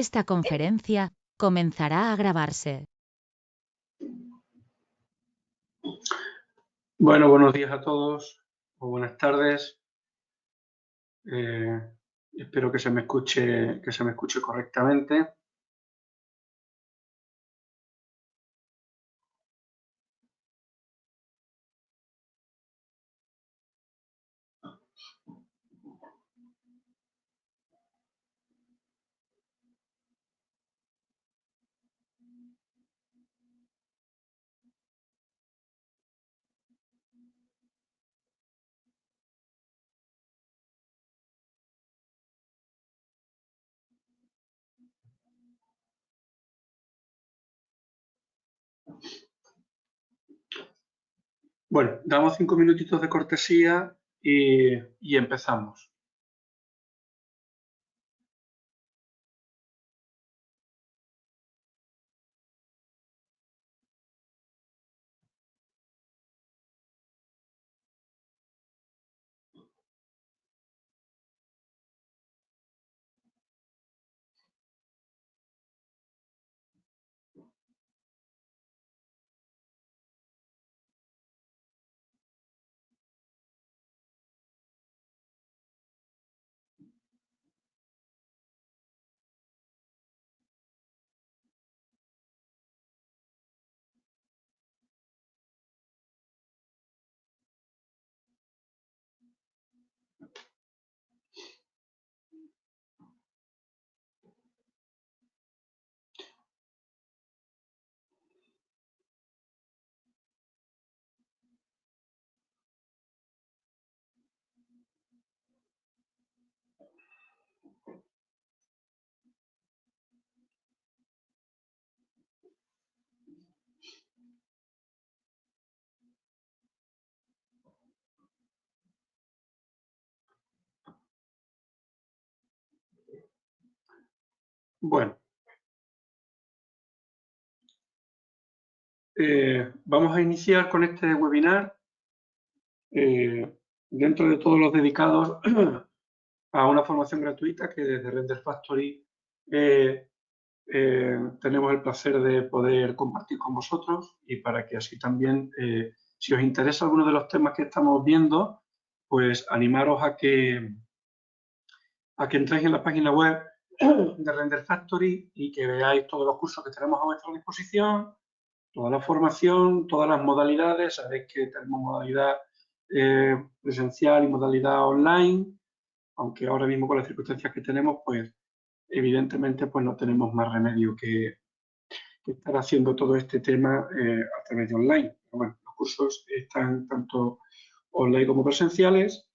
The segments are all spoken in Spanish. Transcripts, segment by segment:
Esta conferencia comenzará a grabarse. Bueno, buenos días a todos o buenas tardes. Espero que se me escuche correctamente. Bueno, damos 5 minutitos de cortesía y empezamos. Bueno, vamos a iniciar con este webinar. Dentro de todos los dedicados a una formación gratuita que desde Render Factory tenemos el placer de poder compartir con vosotros, y para que así también, si os interesa alguno de los temas que estamos viendo, pues animaros a que entréis en la página web de Render Factory y que veáis todos los cursos que tenemos a vuestra disposición, toda la formación, todas las modalidades. Sabéis que tenemos modalidad presencial y modalidad online, aunque ahora mismo con las circunstancias que tenemos, pues evidentemente pues no tenemos más remedio que estar haciendo todo este tema a través de online. Pero bueno, los cursos están tanto online como presenciales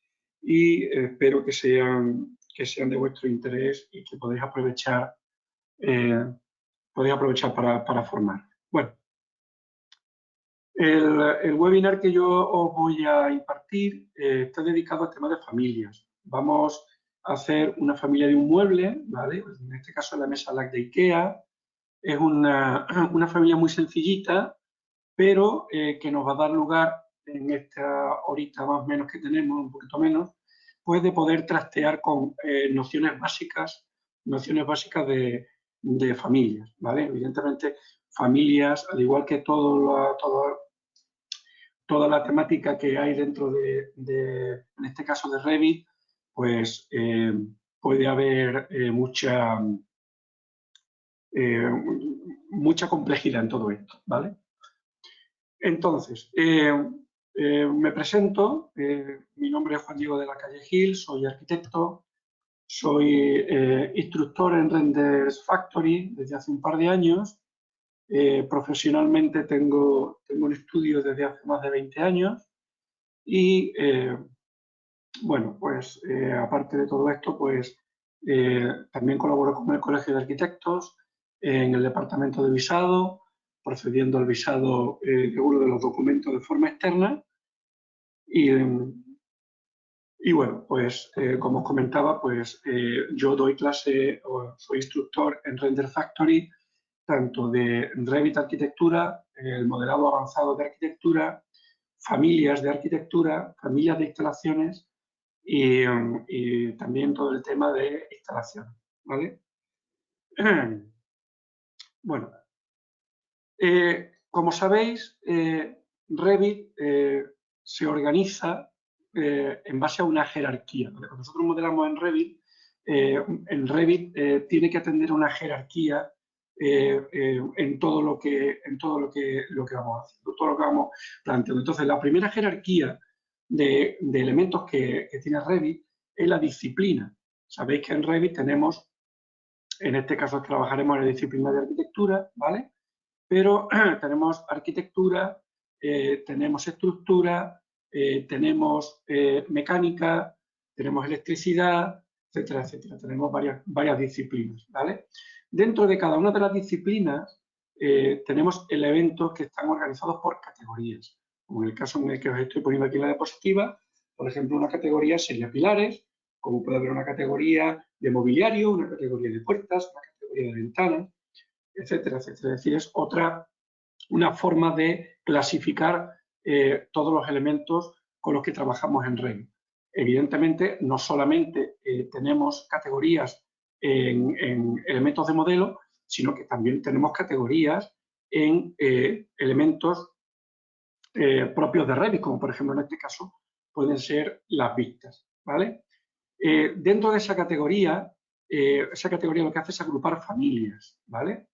y espero que sean de vuestro interés y que podéis aprovechar, para formar. Bueno, el webinar que yo os voy a impartir está dedicado al tema de familias. Vamos a hacer una familia de un mueble, ¿vale? En este caso la mesa LAC de IKEA. Es una familia muy sencillita, pero que nos va a dar lugar en esta horita más o menos que tenemos, un poquito menos, pues de poder trastear con nociones básicas de familias, ¿vale? Evidentemente, familias, al igual que toda la temática que hay dentro en este caso de Revit, pues puede haber mucha complejidad en todo esto, ¿vale? Entonces, me presento, mi nombre es Juan Diego de la Calle Gil, soy arquitecto, soy instructor en Render Factory desde hace un par de años. Profesionalmente tengo un estudio desde hace más de 20 años y, bueno, pues aparte de todo esto, pues también colaboro con el Colegio de Arquitectos en el departamento de visado, procediendo al visado de uno de los documentos de forma externa. Y bueno, pues como os comentaba, pues yo doy clase o soy instructor en Render Factory, tanto de Revit Arquitectura, el modelado avanzado de arquitectura, familias de arquitectura, familias de instalaciones y también todo el tema de instalación, ¿vale? Bueno, como sabéis, Revit se organiza en base a una jerarquía. Cuando nosotros modelamos en Revit tiene que atender a una jerarquía en todo lo que vamos haciendo, todo lo que vamos planteando. Entonces, la primera jerarquía de elementos que tiene Revit es la disciplina. Sabéis que en Revit tenemos, en este caso trabajaremos en la disciplina de arquitectura, ¿vale? Pero tenemos arquitectura, tenemos estructura, tenemos mecánica, tenemos electricidad, etcétera, etcétera. Tenemos varias disciplinas, ¿vale? Dentro de cada una de las disciplinas tenemos elementos que están organizados por categorías. Como en el caso en el que os estoy poniendo aquí en la diapositiva, por ejemplo, una categoría sería pilares, como puede haber una categoría de mobiliario, una categoría de puertas, una categoría de ventanas, etcétera, etcétera. Es decir, es una forma de clasificar todos los elementos con los que trabajamos en Revit. Evidentemente, no solamente tenemos categorías en elementos de modelo, sino que también tenemos categorías en elementos propios de Revit, como por ejemplo en este caso pueden ser las vistas, ¿vale? Dentro de esa categoría lo que hace es agrupar familias, ¿vale?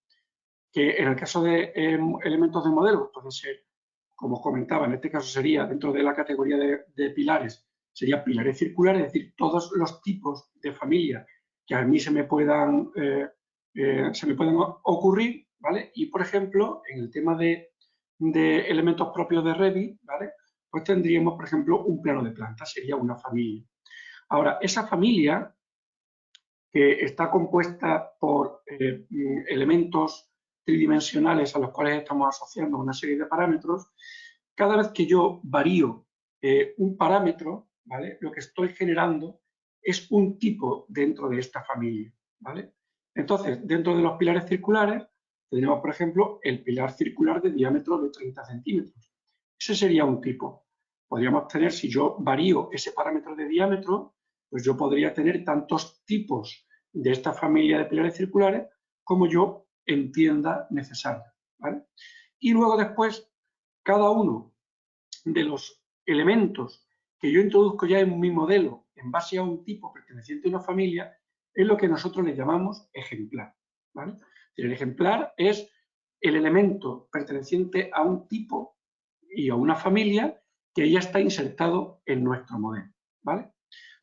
Que en el caso de elementos de modelo pueden ser, como os comentaba, en este caso sería dentro de la categoría de pilares, sería pilares circulares, es decir, todos los tipos de familia que a mí se me puedan ocurrir, ¿vale? Y, por ejemplo, en el tema de elementos propios de Revit, ¿vale? Pues tendríamos, por ejemplo, un plano de planta, sería una familia. Ahora, esa familia, que está compuesta por elementos tridimensionales a los cuales estamos asociando una serie de parámetros, cada vez que yo varío un parámetro, ¿vale? Lo que estoy generando es un tipo dentro de esta familia, ¿vale? Entonces, dentro de los pilares circulares, tenemos, por ejemplo, el pilar circular de diámetro de 30 centímetros. Ese sería un tipo. Podríamos tener, si yo varío ese parámetro de diámetro, pues yo podría tener tantos tipos de esta familia de pilares circulares como yo entienda necesario, ¿vale? Y luego después, cada uno de los elementos que yo introduzco ya en mi modelo en base a un tipo perteneciente a una familia es lo que nosotros le llamamos ejemplar, ¿vale? El ejemplar es el elemento perteneciente a un tipo y a una familia que ya está insertado en nuestro modelo, ¿vale?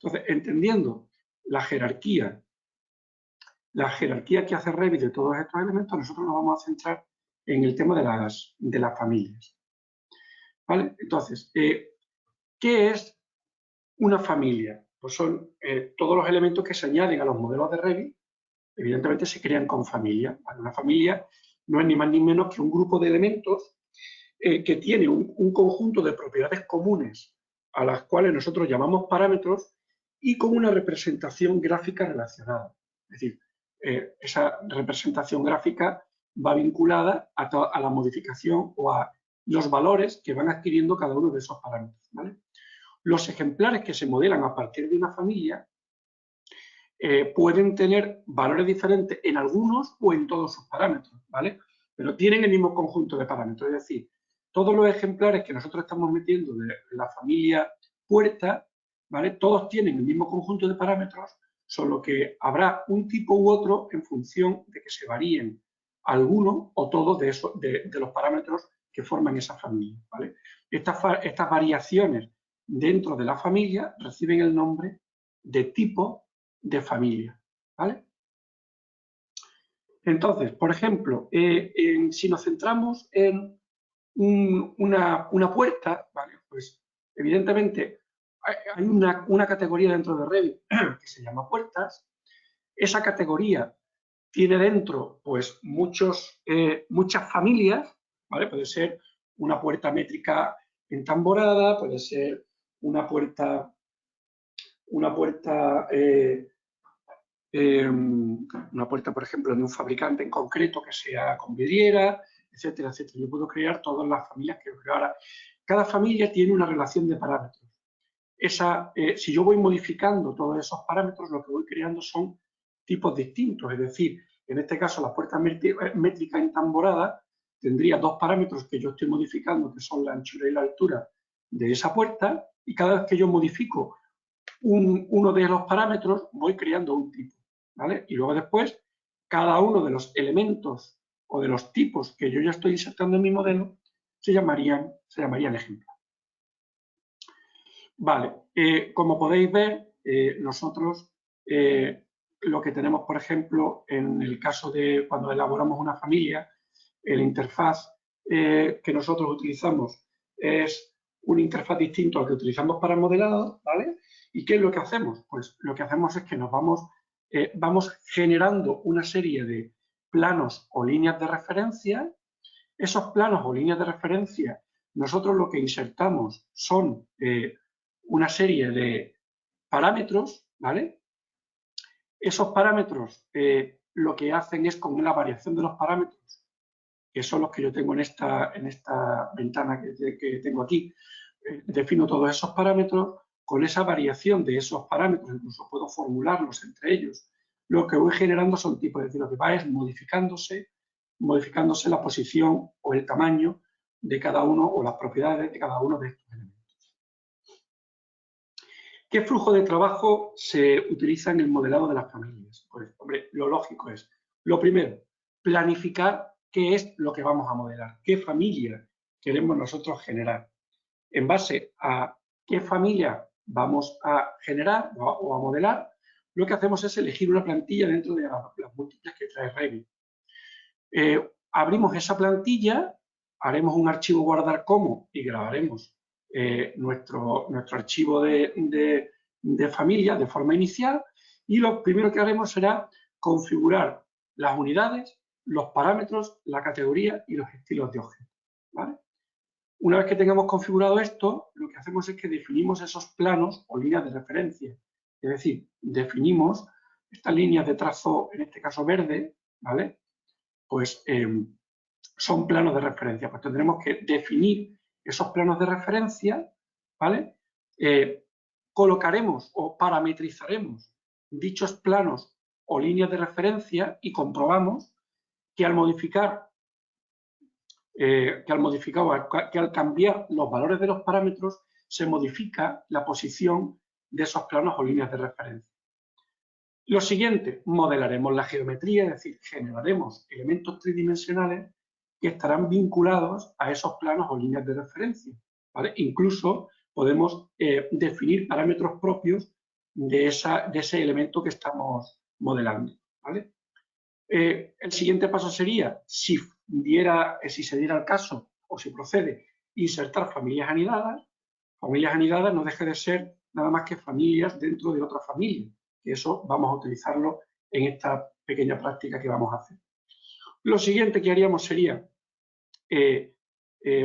Entonces, entendiendo la jerarquía que hace Revit de todos estos elementos, nosotros nos vamos a centrar en el tema de las familias, ¿vale? Entonces, ¿qué es una familia? Pues son todos los elementos que se añaden a los modelos de Revit, evidentemente se crean con familia. ¿Vale? Una familia no es ni más ni menos que un grupo de elementos que tiene un conjunto de propiedades comunes a las cuales nosotros llamamos parámetros y con una representación gráfica relacionada. Es decir, esa representación gráfica va vinculada a la modificación o a los valores que van adquiriendo cada uno de esos parámetros, ¿vale? Los ejemplares que se modelan a partir de una familia pueden tener valores diferentes en algunos o en todos sus parámetros, ¿vale? Pero tienen el mismo conjunto de parámetros, es decir, todos los ejemplares que nosotros estamos metiendo de la familia puerta, ¿vale? Todos tienen el mismo conjunto de parámetros, solo que habrá un tipo u otro en función de que se varíen algunos o todos de los parámetros que forman esa familia, ¿vale? Estas variaciones dentro de la familia reciben el nombre de tipo de familia, ¿vale? Entonces, por ejemplo, si nos centramos en una puerta, ¿vale? Pues evidentemente hay una categoría dentro de Revit que se llama puertas. Esa categoría tiene dentro pues muchas familias, ¿vale? Puede ser una puerta métrica entamborada, puede ser una puerta por ejemplo, de un fabricante en concreto que sea con vidriera, etcétera, etcétera. Yo puedo crear todas las familias que creo. Ahora, cada familia tiene una relación de parámetros. Si yo voy modificando todos esos parámetros, lo que voy creando son tipos distintos. Es decir, en este caso la puerta métrica entamborada, tendría dos parámetros que yo estoy modificando, que son la anchura y la altura de esa puerta, y cada vez que yo modifico uno de los parámetros, voy creando un tipo, ¿vale? Y luego después, cada uno de los elementos o de los tipos que yo ya estoy insertando en mi modelo se llamarían ejemplos. Vale, como podéis ver, nosotros lo que tenemos, por ejemplo, en el caso de cuando elaboramos una familia, la interfaz que nosotros utilizamos es una interfaz distinta a la que utilizamos para modelado, ¿vale? ¿Y qué es lo que hacemos? Pues lo que hacemos es que nos vamos generando una serie de planos o líneas de referencia. Esos planos o líneas de referencia, nosotros lo que insertamos son una serie de parámetros, ¿vale? Esos parámetros lo que hacen es con la variación de los parámetros, que son los que yo tengo en esta ventana que tengo aquí, defino todos esos parámetros. Con esa variación de esos parámetros, incluso puedo formularlos entre ellos, lo que voy generando son tipos, es decir, lo que va es modificándose la posición o el tamaño de cada uno o las propiedades de cada uno de estos elementos. ¿Qué flujo de trabajo se utiliza en el modelado de las familias? Pues, hombre, lo lógico es, lo primero, planificar qué es lo que vamos a modelar, qué familia queremos nosotros generar. En base a qué familia vamos a generar o a modelar, lo que hacemos es elegir una plantilla dentro de las múltiples que trae Revit. Abrimos esa plantilla, haremos un archivo guardar como y grabaremos nuestro archivo de familia de forma inicial, y lo primero que haremos será configurar las unidades, los parámetros, la categoría y los estilos de objeto, ¿vale? Una vez que tengamos configurado esto, lo que hacemos es que definimos esos planos o líneas de referencia. Es decir, definimos estas líneas de trazo, en este caso verde, ¿vale? Pues son planos de referencia. Pues tendremos que definir esos planos de referencia, ¿vale? Colocaremos o parametrizaremos dichos planos o líneas de referencia y comprobamos que al modificar que al cambiar los valores de los parámetros se modifica la posición de esos planos o líneas de referencia. Lo siguiente, modelaremos la geometría, es decir, generaremos elementos tridimensionales que estarán vinculados a esos planos o líneas de referencia, ¿vale? Incluso podemos definir parámetros propios de ese elemento que estamos modelando, ¿vale? El siguiente paso sería, si se diera el caso o si procede, insertar familias anidadas. Familias anidadas no deja de ser nada más que familias dentro de otra familia, que eso vamos a utilizarlo en esta pequeña práctica que vamos a hacer. Lo siguiente que haríamos sería,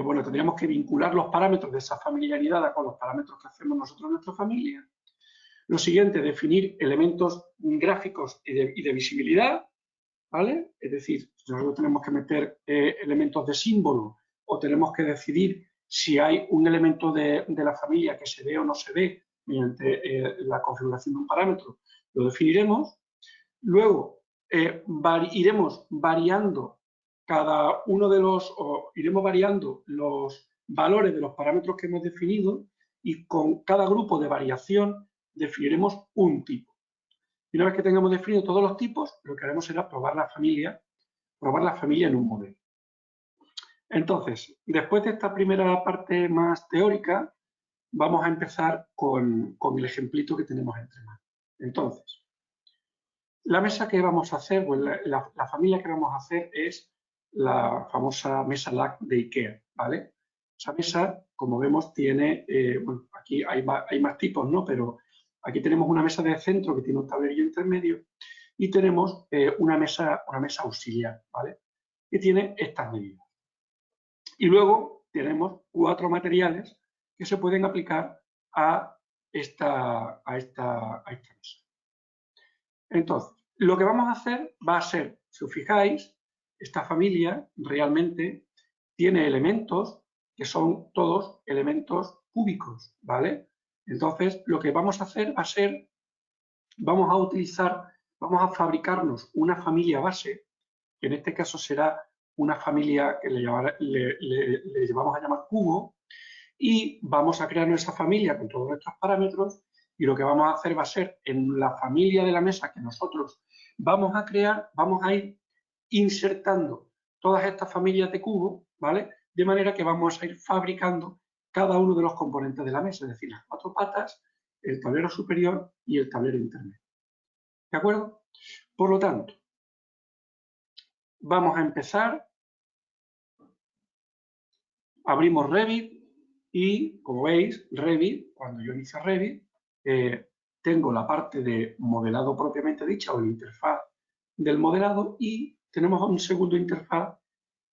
bueno, tendríamos que vincular los parámetros de esa familia anidada con los parámetros que hacemos nosotros en nuestra familia. Lo siguiente, definir elementos gráficos y de visibilidad, ¿vale? Es decir, nosotros tenemos que meter elementos de símbolo o tenemos que decidir si hay un elemento de la familia que se ve o no se ve mediante la configuración de un parámetro, lo definiremos. Luego, iremos variando iremos variando los valores de los parámetros que hemos definido y con cada grupo de variación definiremos un tipo. Y una vez que tengamos definido todos los tipos, lo que haremos será probar la familia en un modelo. Entonces, después de esta primera parte más teórica, vamos a empezar con el ejemplito que tenemos entre manos. Entonces, la mesa que vamos a hacer, pues la familia que vamos a hacer es la famosa mesa LAC de IKEA, ¿vale? Esa mesa, como vemos, tiene, bueno, aquí hay más tipos, ¿no? Pero aquí tenemos una mesa de centro que tiene un tablerillo intermedio y tenemos una mesa auxiliar, ¿vale? Que tiene estas medidas. Y luego tenemos 4 materiales que se pueden aplicar a esta mesa. Entonces, lo que vamos a hacer va a ser, si os fijáis, esta familia realmente tiene elementos que son todos elementos cúbicos, ¿vale? Entonces, lo que vamos a hacer va a ser, vamos vamos a fabricarnos una familia base, que en este caso será una familia que le vamos a llamar cubo, y vamos a crearnos esa familia con todos nuestros parámetros, y lo que vamos a hacer va a ser, en la familia de la mesa que nosotros vamos a crear, vamos a ir insertando todas estas familias de cubos, ¿vale? De manera que vamos a ir fabricando cada uno de los componentes de la mesa, es decir, las 4 patas, el tablero superior y el tablero intermedio. ¿De acuerdo? Por lo tanto, vamos a empezar. Abrimos Revit y, como veis, Revit, cuando yo inicio Revit, tengo la parte de modelado propiamente dicha o la interfaz del modelado y tenemos un segundo interfaz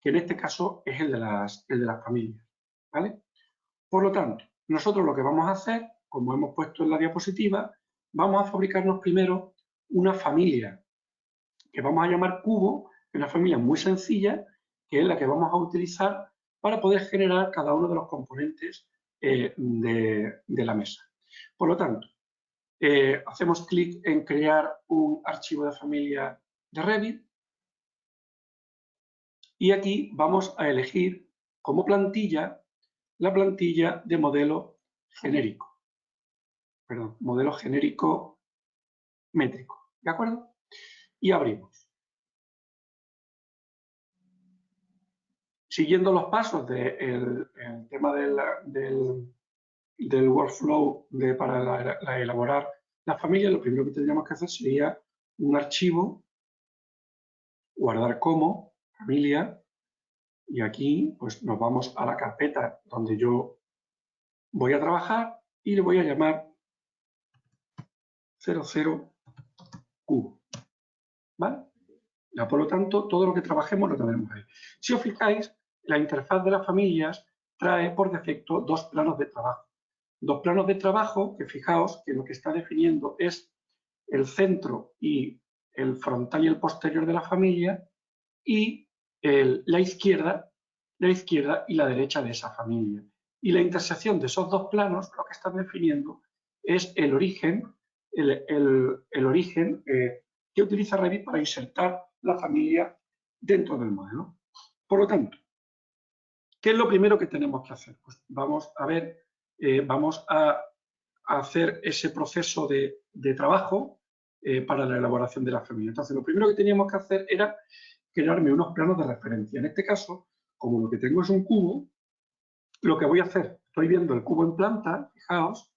que en este caso es el de las familias, ¿vale? Por lo tanto, nosotros lo que vamos a hacer, como hemos puesto en la diapositiva, vamos a fabricarnos primero una familia que vamos a llamar cubo, que es una familia muy sencilla, que es la que vamos a utilizar para poder generar cada uno de los componentes de la mesa. Por lo tanto, hacemos clic en crear un archivo de familia de Revit y aquí vamos a elegir como plantilla la plantilla de modelo genérico, perdón, modelo genérico métrico, ¿de acuerdo? Y abrimos. Siguiendo los pasos del tema del workflow para elaborar la familia, lo primero que tendríamos que hacer sería un archivo, guardar como, familia, y aquí pues nos vamos a la carpeta donde yo voy a trabajar y le voy a llamar 00 cubo, ¿vale? Ya, por lo tanto, todo lo que trabajemos lo tendremos ahí. Si os fijáis, la interfaz de las familias trae por defecto 2 planos de trabajo. 2 planos de trabajo que fijaos que lo que está definiendo es el centro y el frontal y el posterior de la familia y la izquierda y la derecha de esa familia. Y la intersección de esos 2 planos lo que están definiendo es el origen, el origen que utiliza Revit para insertar la familia dentro del modelo. Por lo tanto, ¿qué es lo primero que tenemos que hacer? Pues vamos a ver, vamos a hacer ese proceso de trabajo para la elaboración de la familia. Entonces, lo primero que teníamos que hacer era crearme unos planos de referencia. En este caso, como lo que tengo es un cubo, lo que voy a hacer, estoy viendo el cubo en planta, fijaos,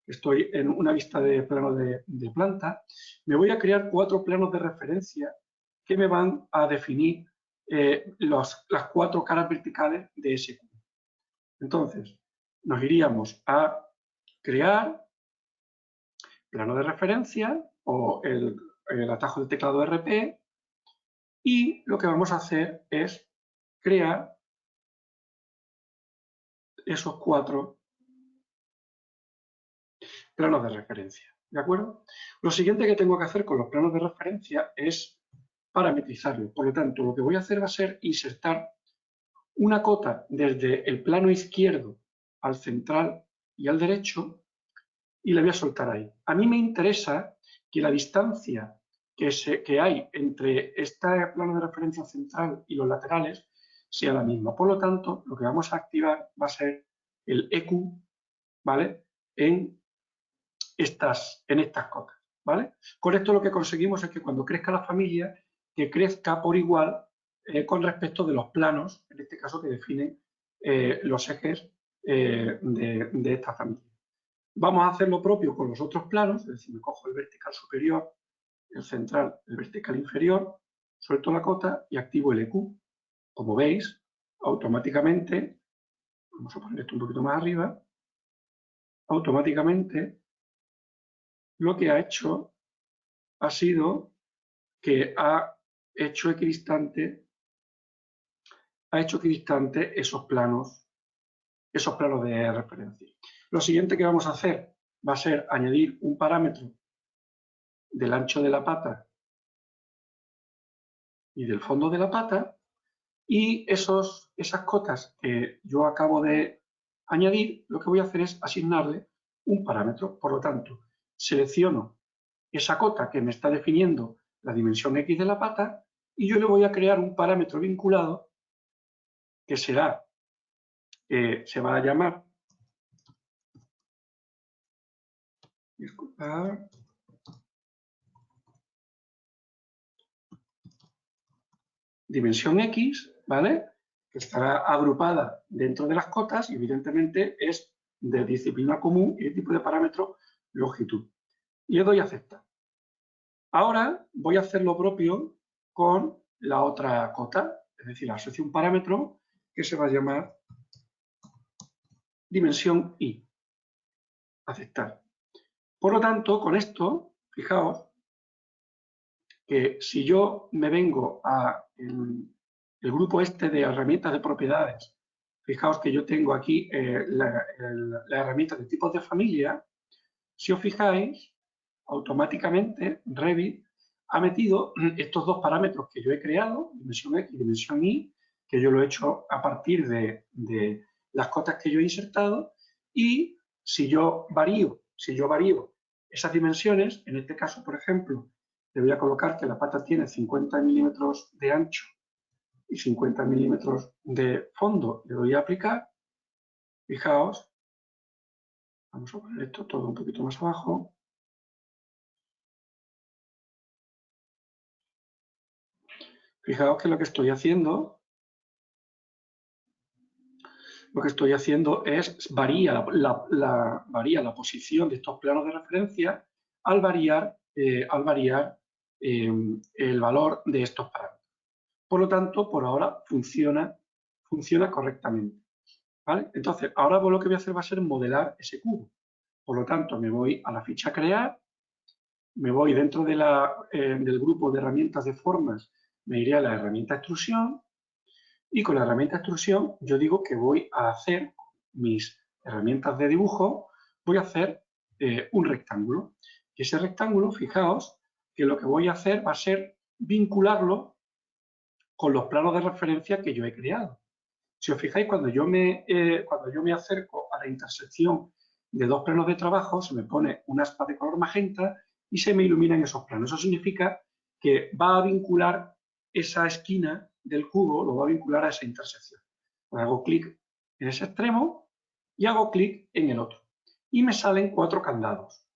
estoy en una vista de plano de planta, me voy a crear 4 planos de referencia que me van a definir las 4 caras verticales de ese cubo. Entonces, nos iríamos a crear plano de referencia o el atajo del teclado RP y lo que vamos a hacer es crear esos 4 planos de referencia, ¿de acuerdo? Lo siguiente que tengo que hacer con los planos de referencia es parametrizarlos. Por lo tanto, lo que voy a hacer va a ser insertar una cota desde el plano izquierdo al central y al derecho y la voy a soltar ahí. A mí me interesa que la distancia que hay entre este plano de referencia central y los laterales sea la misma. Por lo tanto, lo que vamos a activar va a ser el EQ, ¿vale? En estas cotas, ¿vale? Con esto lo que conseguimos es que cuando crezca la familia, que crezca por igual con respecto de los planos, en este caso que definen los ejes de esta familia. Vamos a hacer lo propio con los otros planos, es decir, me cojo el vertical superior, el central, el vertical inferior, suelto la cota y activo el EQ. Como veis, automáticamente, vamos a poner esto un poquito más arriba, automáticamente lo que ha hecho ha sido que ha hecho equidistante esos planos de referencia. Lo siguiente que vamos a hacer va a ser añadir un parámetro del ancho de la pata y del fondo de la pata y esas cotas que yo acabo de añadir, lo que voy a hacer es asignarle un parámetro. Por lo tanto, selecciono esa cota que me está definiendo la dimensión X de la pata y yo le voy a crear un parámetro vinculado que será, se va a llamar, disculpad, dimensión X, ¿vale? Que estará agrupada dentro de las cotas y evidentemente es de disciplina común y el tipo de parámetro longitud. Y le doy a aceptar. Ahora voy a hacer lo propio con la otra cota, es decir, asocio un parámetro que se va a llamar dimensión Y. Aceptar. Por lo tanto, con esto, fijaos que si yo me vengo a el grupo este de herramientas de propiedades, fijaos que yo tengo aquí la herramienta de tipos de familia, si os fijáis, automáticamente Revit ha metido estos dos parámetros que yo he creado, dimensión X y dimensión Y, que yo lo he hecho a partir de las cotas que yo he insertado, y si yo varío esas dimensiones, en este caso, por ejemplo, le voy a colocar que la pata tiene 50 milímetros de ancho y 50 milímetros de fondo, le doy a aplicar, fijaos, vamos a poner esto todo un poquito más abajo. Fijaos que lo que estoy haciendo es varía la posición de estos planos de referencia al variar el valor de estos parámetros. Por lo tanto, por ahora funciona correctamente, ¿vale? Entonces, ahora lo que voy a hacer va a ser modelar ese cubo. Por lo tanto, me voy a la ficha crear, me voy dentro de del grupo de herramientas de formas, me iré a la herramienta extrusión. Y con la herramienta extrusión yo digo que voy a hacer mis herramientas de dibujo, voy a hacer un rectángulo. Y ese rectángulo, fijaos, que lo que voy a hacer va a ser vincularlo con los planos de referencia que yo he creado. Si os fijáis, cuando yo me acerco a la intersección de dos planos de trabajo, se me pone una aspa de color magenta y se me iluminan esos planos. Eso significa que va a vincular esa esquina del cubo, lo va a vincular a esa intersección. Pues hago clic en ese extremo y hago clic en el otro. Y me salen 4 candados.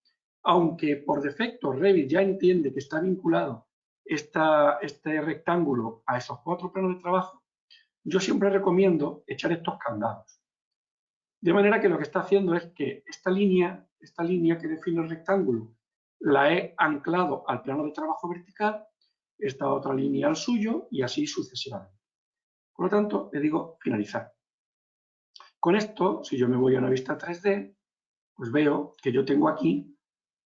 Aunque por defecto Revit ya entiende que está vinculado este rectángulo a esos 4 planos de trabajo, yo siempre recomiendo echar estos candados. De manera que lo que está haciendo es que esta línea que define el rectángulo, la he anclado al plano de trabajo vertical, esta otra línea al suyo y así sucesivamente. Por lo tanto, le digo finalizar. Con esto, si yo me voy a una vista 3D, pues veo que yo tengo aquí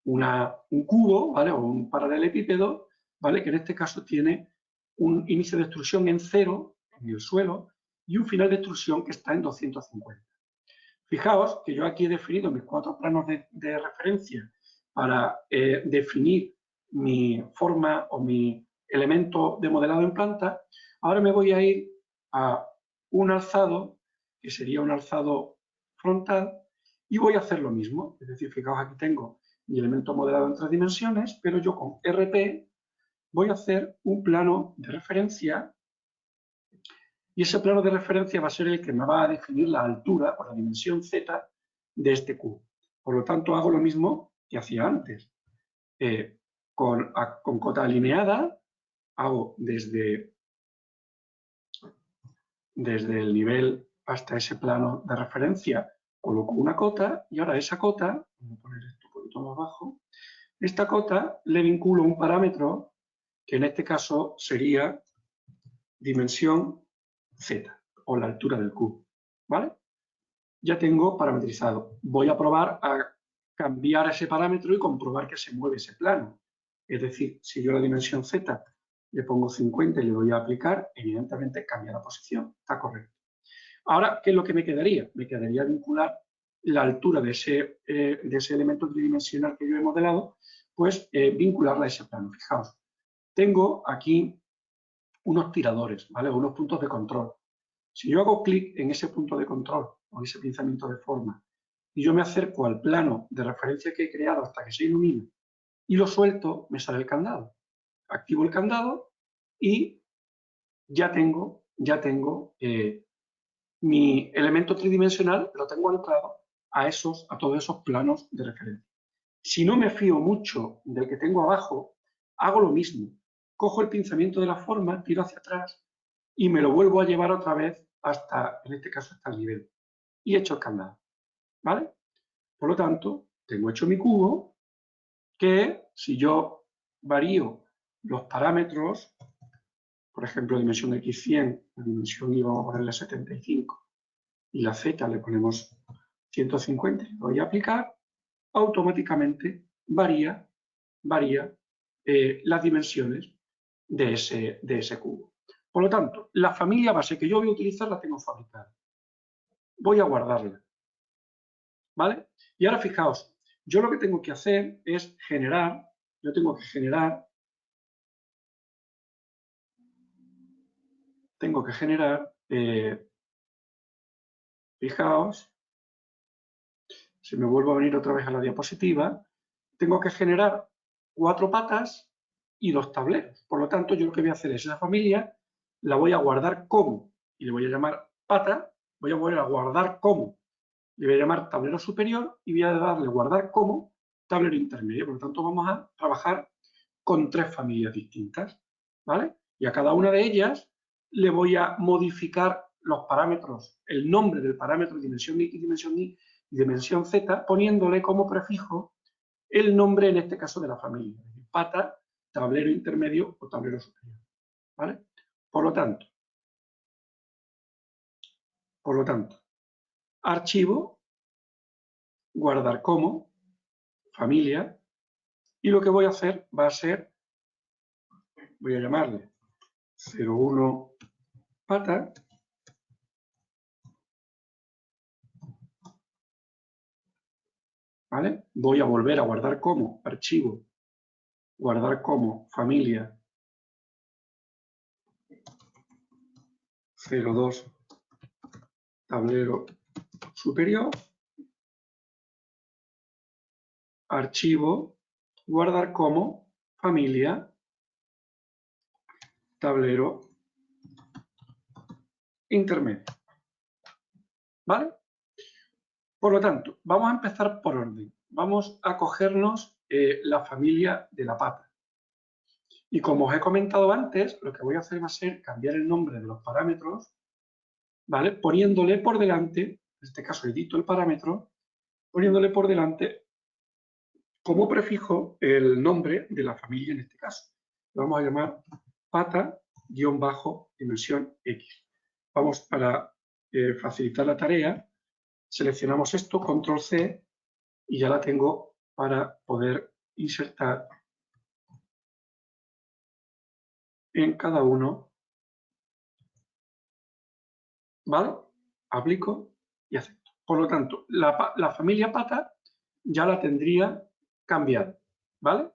un cubo, ¿vale? O un paralelepípedo, ¿vale? Que en este caso tiene un inicio de extrusión en 0 en el suelo y un final de extrusión que está en 250. Fijaos que yo aquí he definido mis 4 planos de referencia para definir mi forma o mi elemento de modelado en planta. Ahora me voy a ir a un alzado, que sería un alzado frontal, y voy a hacer lo mismo. Es decir, fijaos, aquí tengo mi elemento modelado en 3 dimensiones, pero yo con RP voy a hacer un plano de referencia y ese plano de referencia va a ser el que me va a definir la altura o la dimensión Z de este cubo. Por lo tanto, hago lo mismo que hacía antes. Con cota alineada, hago desde el nivel hasta ese plano de referencia, coloco una cota y ahora esa cota, voy a poner esto un poquito más abajo, esta cota le vinculo un parámetro que en este caso sería dimensión Z o la altura del cubo, ¿vale? Ya tengo parametrizado. Voy a probar a cambiar ese parámetro y comprobar que se mueve ese plano. Es decir, si yo la dimensión Z le pongo 50 y le doy a aplicar, evidentemente cambia la posición, está correcto. Ahora, ¿qué es lo que me quedaría? Me quedaría vincular la altura de ese elemento tridimensional que yo he modelado, pues vincularla a ese plano. Fijaos, tengo aquí unos tiradores, ¿vale? Unos puntos de control. Si yo hago clic en ese punto de control o ese pinzamiento de forma y yo me acerco al plano de referencia que he creado hasta que se ilumina y lo suelto, me sale el candado. activo el candado y ya tengo mi elemento tridimensional, lo tengo anclado a todos esos planos de referencia. Si no me fío mucho del que tengo abajo, hago lo mismo. Cojo el pinzamiento de la forma, tiro hacia atrás y me lo vuelvo a llevar otra vez hasta, en este caso, hasta el nivel. Y echo el candado, ¿vale? Por lo tanto, tengo hecho mi cubo que, si yo varío los parámetros, por ejemplo, dimensión de X 100, la dimensión Y vamos a ponerle 75 y la Z le ponemos 150, lo voy a aplicar, automáticamente varía las dimensiones de ese cubo. Por lo tanto, la familia base que yo voy a utilizar la tengo fabricada. Voy a guardarla, ¿vale? Y ahora fijaos, yo lo que tengo que hacer es generar, fijaos, si me vuelvo a venir otra vez a la diapositiva, tengo que generar 4 patas y 2 tableros. Por lo tanto, yo lo que voy a hacer es esa familia, la voy a guardar como, y le voy a llamar pata, voy a volver a guardar como, le voy a llamar tablero superior y voy a darle guardar como tablero intermedio. Por lo tanto, vamos a trabajar con 3 familias distintas, ¿vale? Y a cada una de ellas le voy a modificar los parámetros, el nombre del parámetro dimensión X, dimensión Y y dimensión Z, poniéndole como prefijo el nombre, en este caso, de la familia, pata, tablero intermedio o tablero superior, ¿vale? Por lo tanto, archivo, guardar como, familia, y lo que voy a hacer va a ser, voy a llamarle 01 pata, ¿vale? Voy a volver a guardar como archivo, guardar como familia 02 tablero superior, archivo, guardar como familia tablero intermedio, ¿vale? Por lo tanto, vamos a empezar por orden. Vamos a cogernos la familia de la pata. Y como os he comentado antes, lo que voy a hacer va a ser cambiar el nombre de los parámetros, ¿vale? Poniéndole por delante, en este caso edito el parámetro, poniéndole por delante como prefijo el nombre de la familia en este caso. Lo vamos a llamar pata-dimensión X. Vamos, para facilitar la tarea, seleccionamos esto, control C, y ya la tengo para poder insertar en cada uno, ¿vale? Aplico y acepto. Por lo tanto, la familia pata ya la tendría cambiada, ¿vale?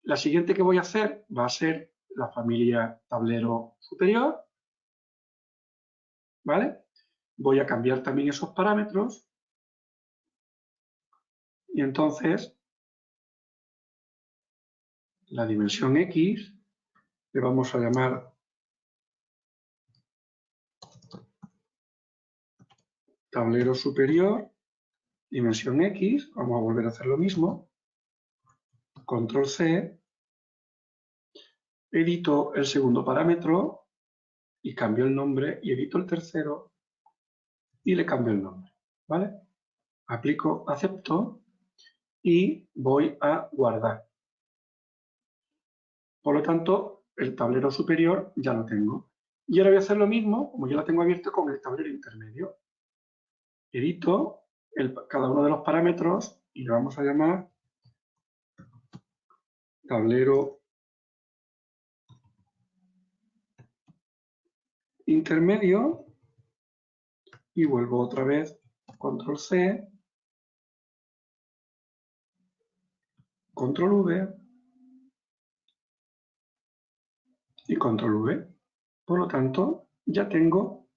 La siguiente que voy a hacer va a ser la familia tablero superior, ¿vale? Voy a cambiar también esos parámetros y entonces la dimensión X le vamos a llamar tablero superior, dimensión X, vamos a volver a hacer lo mismo, control C, edito el segundo parámetro y cambio el nombre, y edito el tercero y le cambio el nombre, ¿vale? Aplico acepto y voy a guardar. Por lo tanto, el tablero superior ya lo tengo. Y ahora voy a hacer lo mismo, como ya lo tengo abierto, con el tablero intermedio. Edito cada uno de los parámetros y le vamos a llamar tablero intermedio y vuelvo otra vez, control C, control V y control V. Por lo tanto, ya tengo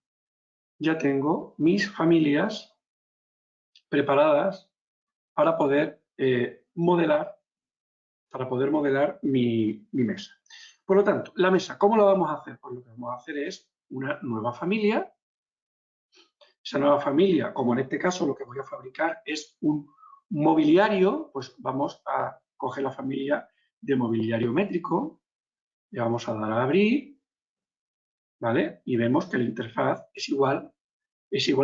mis familias preparadas para poder modelar para poder modelar mi mesa. Por lo tanto, la mesa, ¿cómo la vamos a hacer? Pues lo que vamos a hacer es una nueva familia. Esa nueva familia, como en este caso lo que voy a fabricar es un mobiliario, pues vamos a coger la familia de mobiliario métrico, le vamos a dar a abrir, ¿vale? Y vemos que la interfaz es igual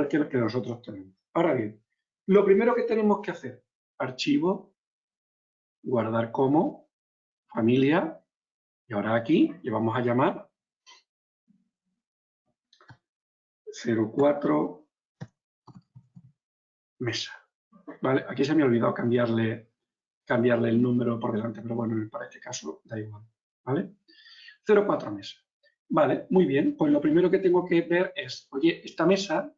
que la que nosotros tenemos. Ahora bien, lo primero que tenemos que hacer, archivo, guardar como, familia, y ahora aquí le vamos a llamar 04 mesa. ¿Vale? Aquí se me ha olvidado cambiarle el número por delante, pero bueno, para este caso da igual. ¿Vale? 04 mesa. Vale, muy bien. Pues lo primero que tengo que ver es, oye, esta mesa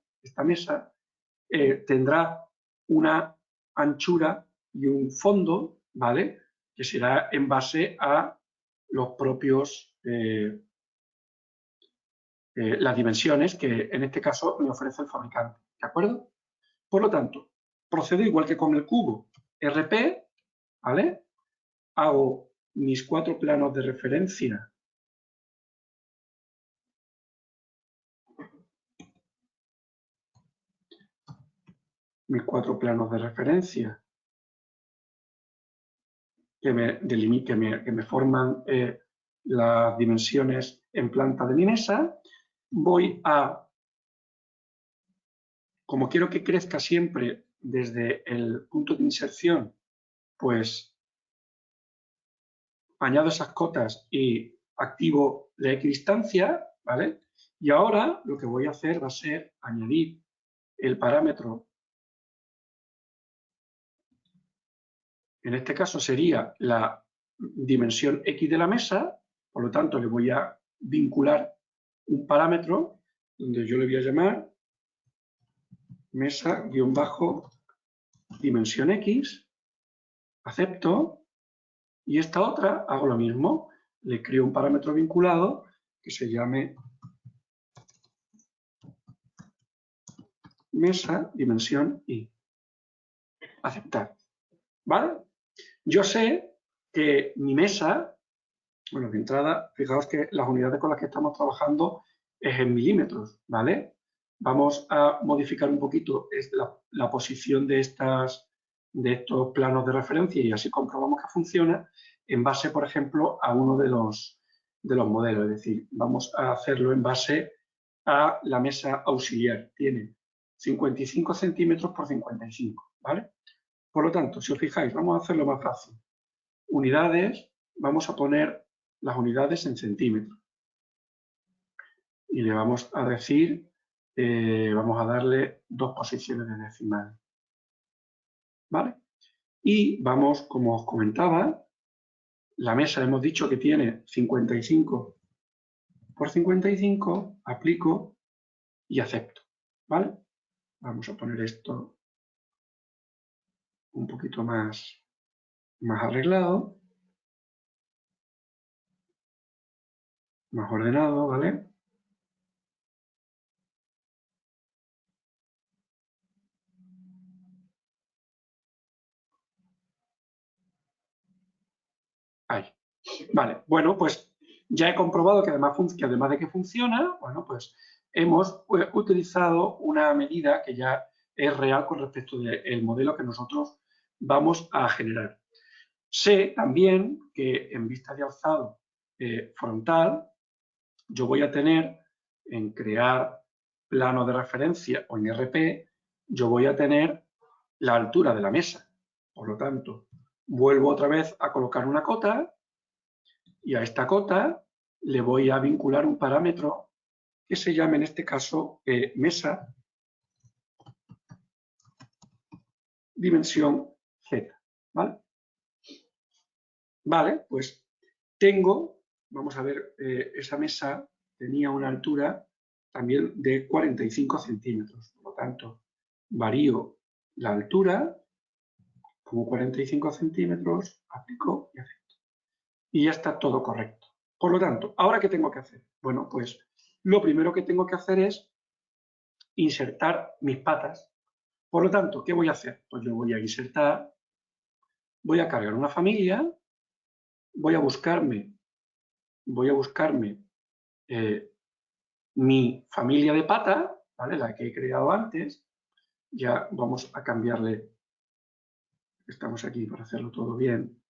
tendrá una anchura y un fondo, ¿vale? Que será en base a los propios, las dimensiones que en este caso me ofrece el fabricante, ¿de acuerdo? Por lo tanto, procedo igual que con el cubo RP, ¿vale? Hago mis 4 planos de referencia. Mis 4 planos de referencia que me forman las dimensiones en planta de mi mesa. Voy a, como quiero que crezca siempre desde el punto de inserción, pues añado esas cotas y activo la equidistancia, ¿vale? Y ahora lo que voy a hacer va a ser añadir el parámetro, en este caso sería la dimensión X de la mesa, por lo tanto le voy a vincular un parámetro donde yo le voy a llamar mesa-dimensión X, acepto, y esta otra hago lo mismo, le creo un parámetro vinculado que se llame mesa dimensión Y. Aceptar. ¿Vale? Yo sé que mi mesa, bueno, de entrada, fijaos que las unidades con las que estamos trabajando es en milímetros, ¿vale? Vamos a modificar un poquito la posición de estos planos de referencia y así comprobamos que funciona en base, por ejemplo, a uno de los modelos. Es decir, vamos a hacerlo en base a la mesa auxiliar. Tiene 55 centímetros por 55, ¿vale? Por lo tanto, si os fijáis, vamos a hacerlo más fácil. Unidades, vamos a poner las unidades en centímetros. Y le vamos a decir, vamos a darle 2 posiciones de decimal. ¿Vale? Y vamos, como os comentaba, la mesa hemos dicho que tiene 55 por 55, aplico y acepto. ¿Vale? Vamos a poner esto un poquito más arreglado, más ordenado, ¿vale? Ahí. Vale, bueno, pues ya he comprobado que además de que funciona, bueno, pues hemos utilizado una medida que ya es real con respecto del modelo que nosotros vamos a generar. Sé también que en vista de alzado frontal, yo voy a tener en crear plano de referencia o en RP, yo voy a tener la altura de la mesa. Por lo tanto, vuelvo otra vez a colocar una cota y a esta cota le voy a vincular un parámetro que se llame en este caso mesa dimensión Z. ¿Vale? Vale, pues tengo, vamos a ver, esa mesa tenía una altura también de 45 centímetros. Por lo tanto, varío la altura como 45 centímetros, aplico y acepto. Y ya está todo correcto. Por lo tanto, ¿ahora qué tengo que hacer? Bueno, pues lo primero que tengo que hacer es insertar mis patas. Por lo tanto, ¿qué voy a hacer? Pues yo voy a insertar, voy a cargar una familia, voy a buscarme mi familia de pata, ¿vale? La que he creado antes. Ya vamos a cambiarle, estamos aquí para hacerlo todo bien.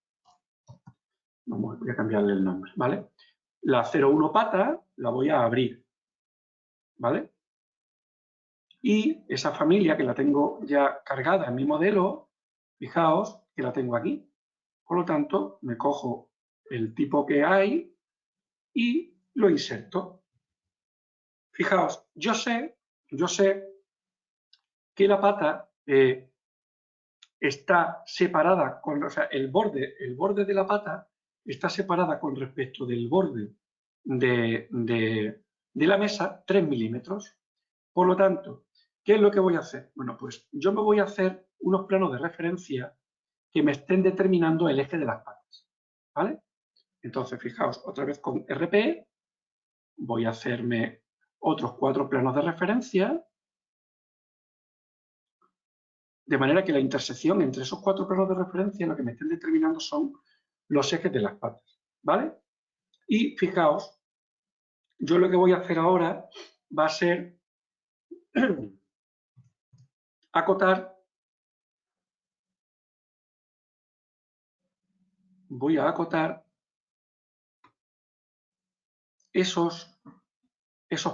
Voy a cambiarle el nombre, ¿vale? La 01 pata la voy a abrir, ¿vale? Y esa familia que la tengo ya cargada en mi modelo, fijaos que la tengo aquí. Por lo tanto, me cojo el tipo que hay y lo inserto. Fijaos, yo sé que la pata está separada, o sea, el borde de la pata está separada con respecto del borde de la mesa 3 milímetros. Por lo tanto, ¿qué es lo que voy a hacer? Bueno, pues yo me voy a hacer unos planos de referencia que me estén determinando el eje de las patas, ¿vale? Entonces, fijaos, otra vez con RP, voy a hacerme otros 4 planos de referencia, de manera que la intersección entre esos 4 planos de referencia lo que me estén determinando son los ejes de las patas, ¿vale? Y fijaos, yo lo que voy a hacer ahora va a ser voy a acotar esos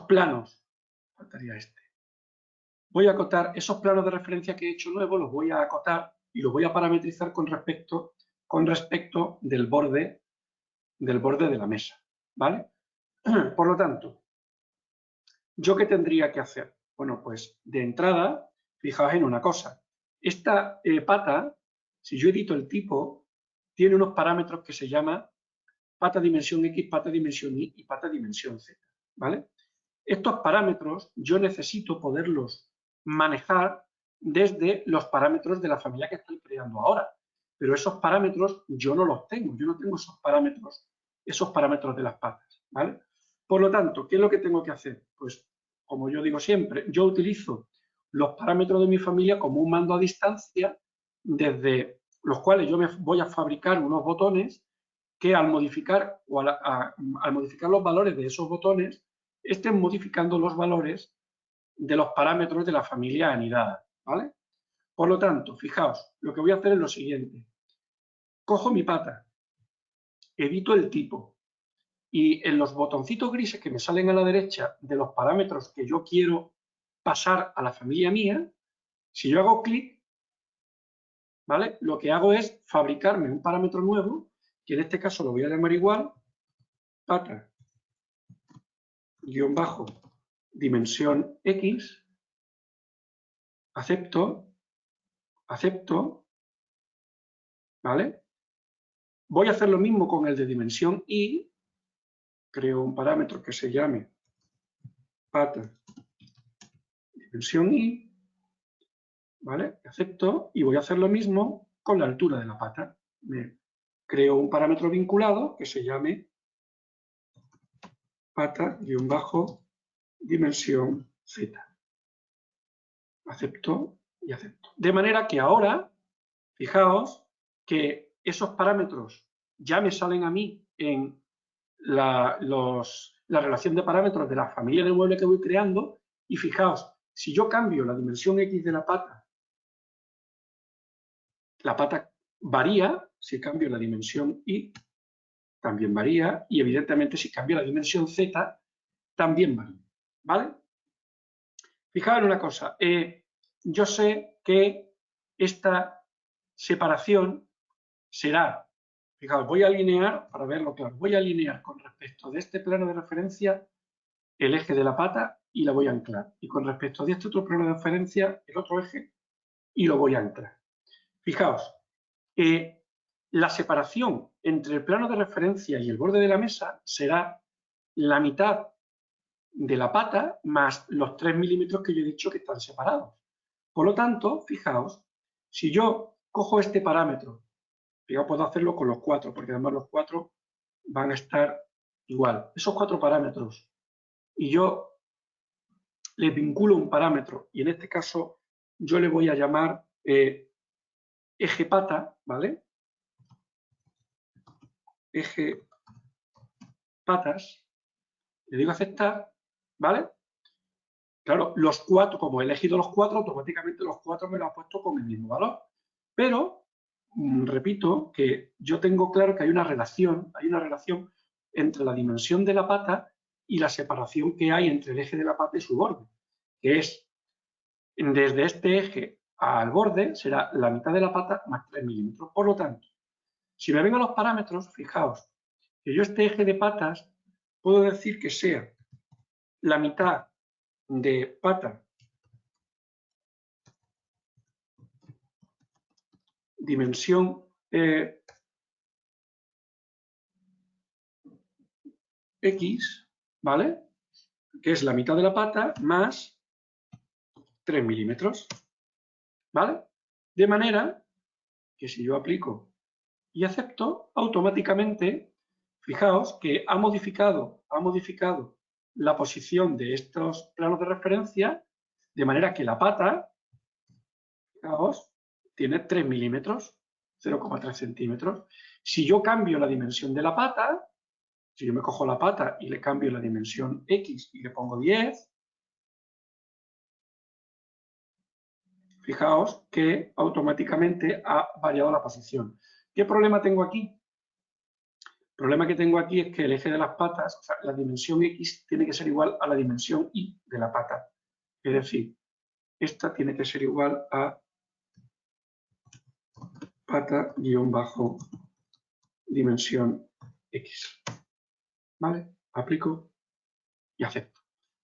planos, faltaría este. Voy a acotar esos planos de referencia que he hecho nuevos, los voy a acotar y los voy a parametrizar con respecto del borde de la mesa, ¿vale? Por lo tanto, ¿yo qué tendría que hacer? Bueno, pues de entrada, fijaos en una cosa. Esta pata, si yo edito el tipo, tiene unos parámetros que se llama pata dimensión X, pata dimensión Y y pata dimensión Z, ¿vale? Estos parámetros yo necesito poderlos manejar desde los parámetros de la familia que estoy creando ahora. Pero esos parámetros yo no los tengo, yo no tengo esos parámetros de las patas, ¿vale? Por lo tanto, ¿qué es lo que tengo que hacer? Pues, como yo digo siempre, yo utilizo los parámetros de mi familia como un mando a distancia, desde los cuales yo me voy a fabricar unos botones que al modificar, al modificar los valores de esos botones, estén modificando los valores de los parámetros de la familia anidada, ¿vale? Por lo tanto, fijaos, lo que voy a hacer es lo siguiente. Cojo mi pata, edito el tipo y en los botoncitos grises que me salen a la derecha de los parámetros que yo quiero pasar a la familia mía, si yo hago clic, ¿vale? Lo que hago es fabricarme un parámetro nuevo, que en este caso lo voy a llamar igual, pata guión bajo dimensión X, acepto, ¿vale? Voy a hacer lo mismo con el de dimensión Y, creo un parámetro que se llame pata dimensión Y, ¿vale? Acepto y voy a hacer lo mismo con la altura de la pata. Me creo un parámetro vinculado que se llame pata-dimensión Z. Acepto y acepto. De manera que ahora, fijaos que esos parámetros ya me salen a mí en la relación de parámetros de la familia de mueble que voy creando y fijaos, si yo cambio la dimensión X de la pata varía, si cambio la dimensión Y también varía y evidentemente si cambio la dimensión Z también varía, ¿vale? Fijaos en una cosa, yo sé que esta separación será, fijaos, voy a alinear, para verlo claro, voy a alinear con respecto de este plano de referencia el eje de la pata y la voy a anclar. Y con respecto de este otro plano de referencia, el otro eje, y lo voy a anclar. Fijaos, la separación entre el plano de referencia y el borde de la mesa será la mitad de la pata más los 3 milímetros que yo he dicho que están separados. Por lo tanto, fijaos, si yo cojo este parámetro, yo puedo hacerlo con los 4, porque además los 4 van a estar igual. Esos 4 parámetros, y yo les vinculo un parámetro, y en este caso yo le voy a llamar eje pata, ¿vale? eje patas, le digo aceptar, ¿vale? Claro, los 4, como he elegido los 4, automáticamente los 4 me los ha puesto con el mismo valor. Pero, repito, que yo tengo claro que hay una relación entre la dimensión de la pata y la separación que hay entre el eje de la pata y su borde, que es, desde este eje al borde, será la mitad de la pata más 3 milímetros. Por lo tanto, si me vengo a los parámetros, fijaos, que yo este eje de patas puedo decir que sea la mitad de pata dimensión X, ¿vale? Que es la mitad de la pata más 3 milímetros, ¿vale? De manera que si yo aplico y acepto, automáticamente, fijaos que ha modificado la posición de estos planos de referencia, de manera que la pata, fijaos, tiene 3 milímetros, 0,3 centímetros. Si yo cambio la dimensión de la pata, si yo me cojo la pata y le cambio la dimensión X y le pongo 10, fijaos que automáticamente ha variado la posición. ¿Qué problema tengo aquí? El problema que tengo aquí es que el eje de las patas, o sea, la dimensión X tiene que ser igual a la dimensión Y de la pata. Es decir, esta tiene que ser igual a pata guión bajo dimensión X. ¿Vale? Aplico y acepto.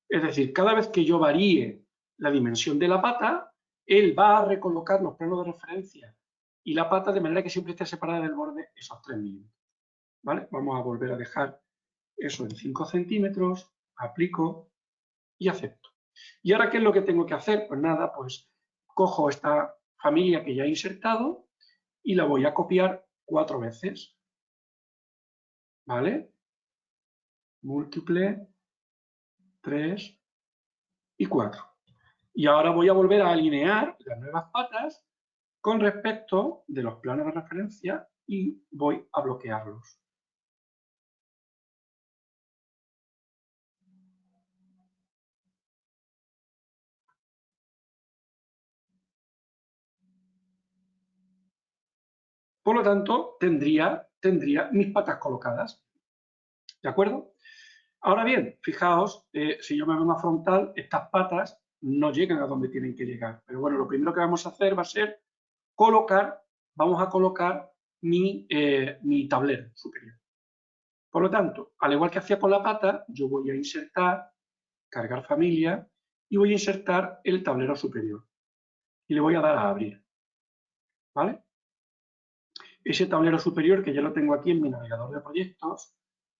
Es decir, cada vez que yo varíe la dimensión de la pata, él va a recolocar los planos de referencia y la pata de manera que siempre esté separada del borde esos 3 milímetros. ¿Vale? Vamos a volver a dejar eso en 5 centímetros, aplico y acepto. ¿Y ahora qué es lo que tengo que hacer? Pues nada, pues cojo esta familia que ya he insertado y la voy a copiar 4 veces. ¿Vale? Múltiple, 3 y 4. Y ahora voy a volver a alinear las nuevas patas con respecto de los planos de referencia y voy a bloquearlos. Por lo tanto, tendría mis patas colocadas. ¿De acuerdo? Ahora bien, fijaos, si yo me vengo a frontal, estas patas no llegan a donde tienen que llegar. Pero bueno, lo primero que vamos a hacer va a ser vamos a colocar mi tablero superior. Por lo tanto, al igual que hacía con la pata, yo voy a insertar, cargar familia, y voy a insertar el tablero superior. Y le voy a dar a abrir. ¿Vale? Ese tablero superior, que ya lo tengo aquí en mi navegador de proyectos,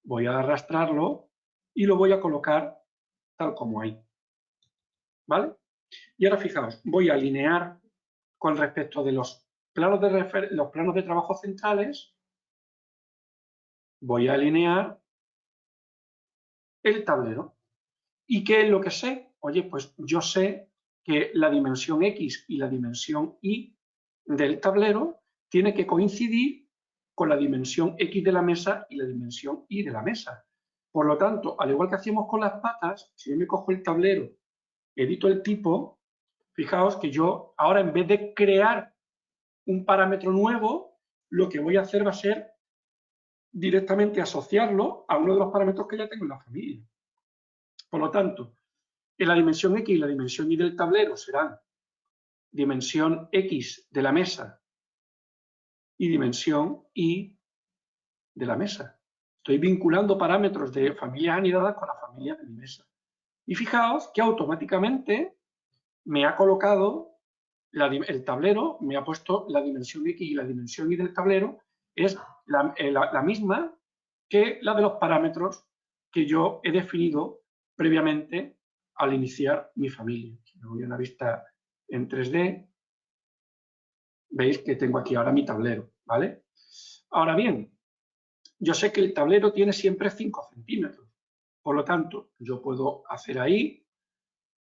voy a arrastrarlo y lo voy a colocar tal como hay. ¿Vale? Y ahora fijaos, voy a alinear con respecto de los planos de trabajo centrales, voy a alinear el tablero. ¿Y qué es lo que sé? Oye, pues yo sé que la dimensión X y la dimensión Y del tablero tiene que coincidir con la dimensión X de la mesa y la dimensión Y de la mesa. Por lo tanto, al igual que hacíamos con las patas, si yo me cojo el tablero, edito el tipo, fijaos que yo ahora en vez de crear un parámetro nuevo, lo que voy a hacer va a ser directamente asociarlo a uno de los parámetros que ya tengo en la familia. Por lo tanto, en la dimensión X y la dimensión Y del tablero serán dimensión X de la mesa y dimensión Y de la mesa. Estoy vinculando parámetros de familias anidadas con la familia de mi mesa. Y fijaos que automáticamente me ha colocado el tablero, me ha puesto la dimensión X y la dimensión Y del tablero es la misma que la de los parámetros que yo he definido previamente al iniciar mi familia. Si me voy a una vista en 3D, veis que tengo aquí ahora mi tablero, ¿vale? Ahora bien, yo sé que el tablero tiene siempre 5 centímetros. Por lo tanto, yo puedo hacer ahí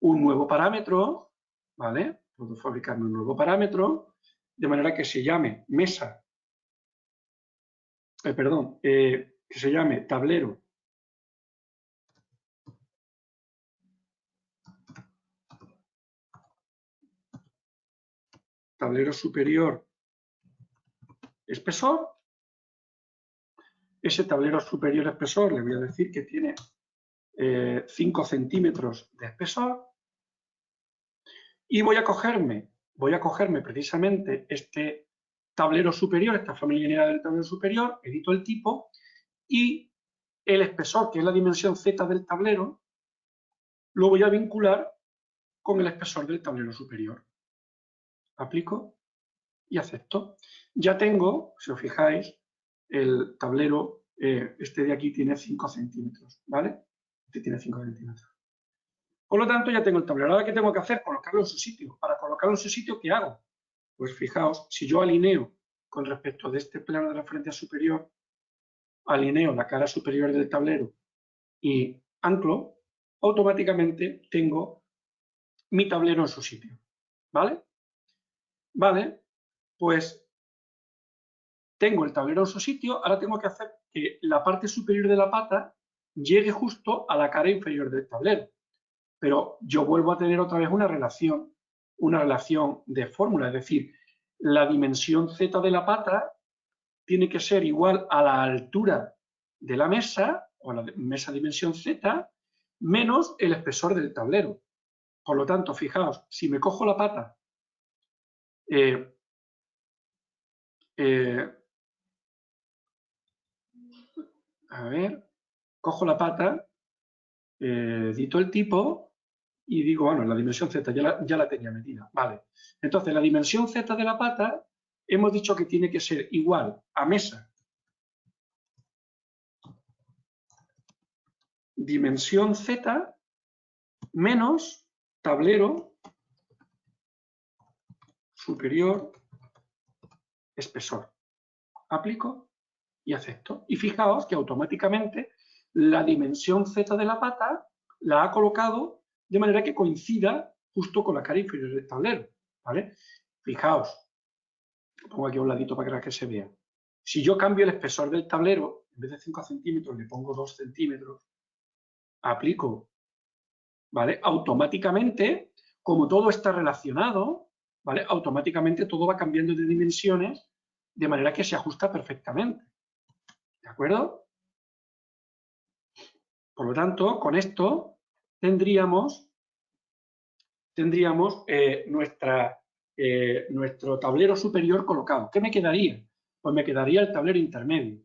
un nuevo parámetro, ¿vale? Puedo fabricarme un nuevo parámetro, de manera que se llame mesa que se llame tablero superior espesor. Ese tablero superior espesor le voy a decir que tiene 5 centímetros de espesor y voy a cogerme precisamente este tablero superior, esta familia lineal del tablero superior, edito el tipo y el espesor, que es la dimensión Z del tablero, lo voy a vincular con el espesor del tablero superior. Aplico y acepto. Ya tengo, si os fijáis, el tablero, este de aquí tiene 5 centímetros, ¿vale? Este tiene 5 centímetros. Por lo tanto, ya tengo el tablero. Ahora, ¿qué tengo que hacer? Colocarlo en su sitio. Para colocarlo en su sitio, ¿qué hago? Pues fijaos, si yo alineo con respecto de este plano de referencia superior, alineo la cara superior del tablero y anclo, automáticamente tengo mi tablero en su sitio. ¿Vale? Vale, pues tengo el tablero en su sitio, ahora tengo que hacer que la parte superior de la pata llegue justo a la cara inferior del tablero. Pero yo vuelvo a tener otra vez una relación de fórmula, es decir, la dimensión Z de la pata tiene que ser igual a la altura de la mesa, o la mesa dimensión Z, menos el espesor del tablero. Por lo tanto, fijaos, si me cojo la pata, a ver, cojo la pata, edito el tipo y digo, bueno, la dimensión Z ya la tenía medida. Vale. Entonces, la dimensión Z de la pata hemos dicho que tiene que ser igual a mesa dimensión Z menos tablero superior espesor. Aplico y acepto. Y fijaos que automáticamente la dimensión Z de la pata la ha colocado de manera que coincida justo con la cara inferior del tablero. ¿Vale? Fijaos, pongo aquí a un ladito para que se vea. Si yo cambio el espesor del tablero, en vez de 5 centímetros le pongo 2 centímetros, aplico, ¿vale? Automáticamente, como todo está relacionado, ¿vale? Automáticamente todo va cambiando de dimensiones de manera que se ajusta perfectamente. ¿De acuerdo? Por lo tanto, con esto tendríamos nuestro tablero superior colocado. ¿Qué me quedaría? Pues me quedaría el tablero intermedio.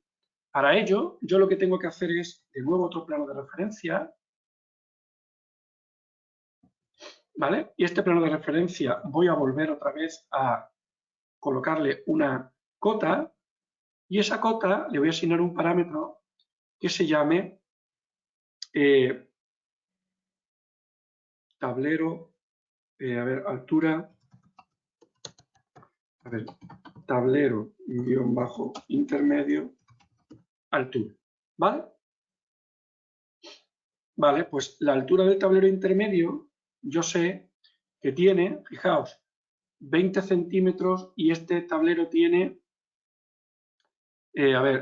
Para ello, yo lo que tengo que hacer es, de nuevo, otro plano de referencia, ¿vale? Y este plano de referencia voy a volver otra vez a colocarle una cota, y esa cota le voy a asignar un parámetro que se llame tablero, altura, tablero guión bajo intermedio, altura, ¿vale? Vale, pues la altura del tablero intermedio, yo sé que tiene, fijaos, 20 centímetros y este tablero tiene,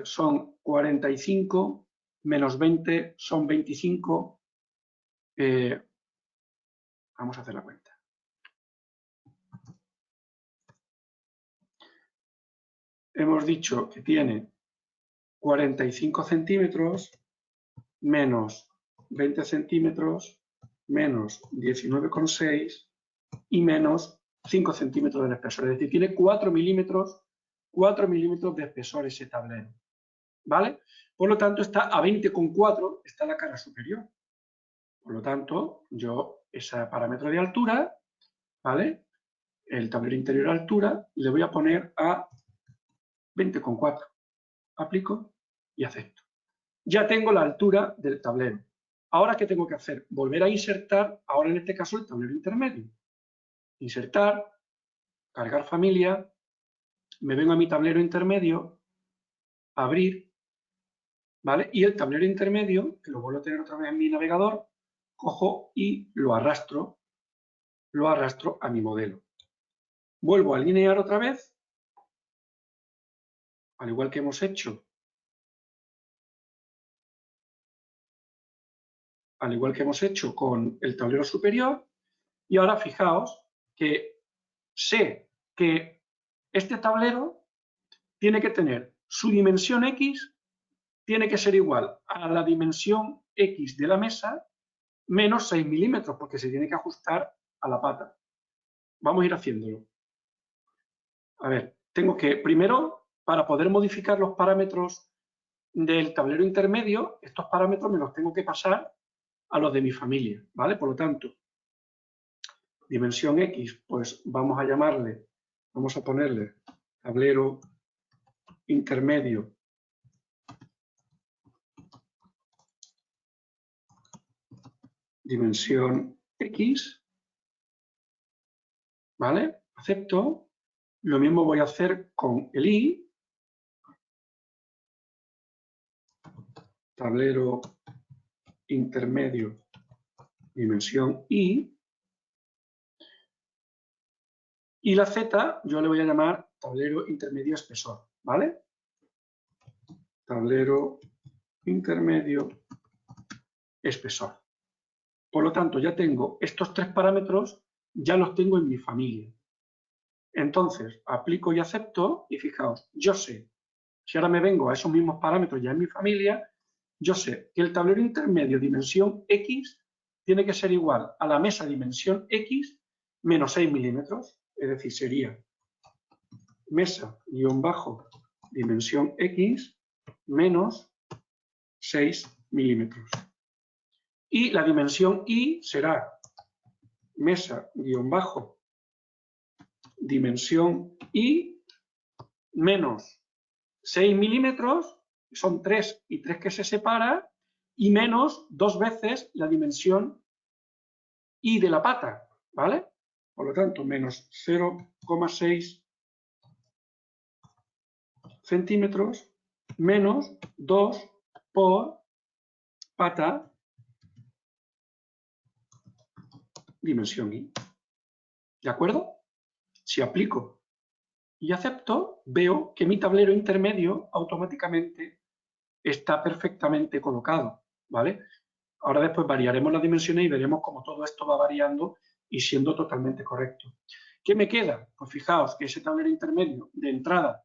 son 45, menos 20 son 25. Vamos a hacer la cuenta. Hemos dicho que tiene 45 centímetros menos 20 centímetros menos 19,6 y menos 5 centímetros del espesor. Es decir, tiene 4 milímetros de espesor ese tablero. ¿Vale? Por lo tanto, está a 20,4, está la cara superior. Por lo tanto, yo ese parámetro de altura, ¿vale? El tablero interior altura, le voy a poner a 20,4. Aplico y acepto. Ya tengo la altura del tablero. Ahora, ¿qué tengo que hacer? Volver a insertar, ahora en este caso, el tablero intermedio. Insertar, cargar familia, me vengo a mi tablero intermedio, abrir, ¿vale? Y el tablero intermedio, que lo vuelvo a tener otra vez en mi navegador, cojo y lo arrastro a mi modelo. Vuelvo a alinear otra vez, al igual que hemos hecho al igual que hemos hecho con el tablero superior. Y ahora fijaos que sé que este tablero tiene que tener su dimensión X, tiene que ser igual a la dimensión X de la mesa menos 6 milímetros, porque se tiene que ajustar a la pata. Vamos a ir haciéndolo. A ver, tengo que, primero, para poder modificar los parámetros del tablero intermedio, estos parámetros me los tengo que pasar a los de mi familia, ¿vale? Por lo tanto, dimensión X, pues vamos a ponerle tablero intermedio dimensión X, ¿vale? Acepto. Lo mismo voy a hacer con el Y, tablero intermedio dimensión Y, y la Z yo le voy a llamar tablero intermedio espesor, ¿vale? Tablero intermedio espesor. Por lo tanto, ya tengo estos tres parámetros, ya los tengo en mi familia. Entonces, aplico y acepto, y fijaos, yo sé, si ahora me vengo a esos mismos parámetros ya en mi familia, yo sé que el tablero intermedio dimensión X tiene que ser igual a la mesa dimensión X menos 6 milímetros, es decir, sería mesa dimensión X menos 6 milímetros. Y la dimensión Y será mesa dimensión Y menos 6 milímetros, son 3 y 3 que se separa, y menos 2 veces la dimensión Y de la pata, ¿vale? Por lo tanto, menos 0,6 centímetros menos 2 por pata dimensión Y. ¿De acuerdo? Si aplico y acepto, veo que mi tablero intermedio automáticamente está perfectamente colocado, ¿vale? Ahora después variaremos las dimensiones y veremos cómo todo esto va variando y siendo totalmente correcto. ¿Qué me queda? Pues fijaos que ese tablero intermedio de entrada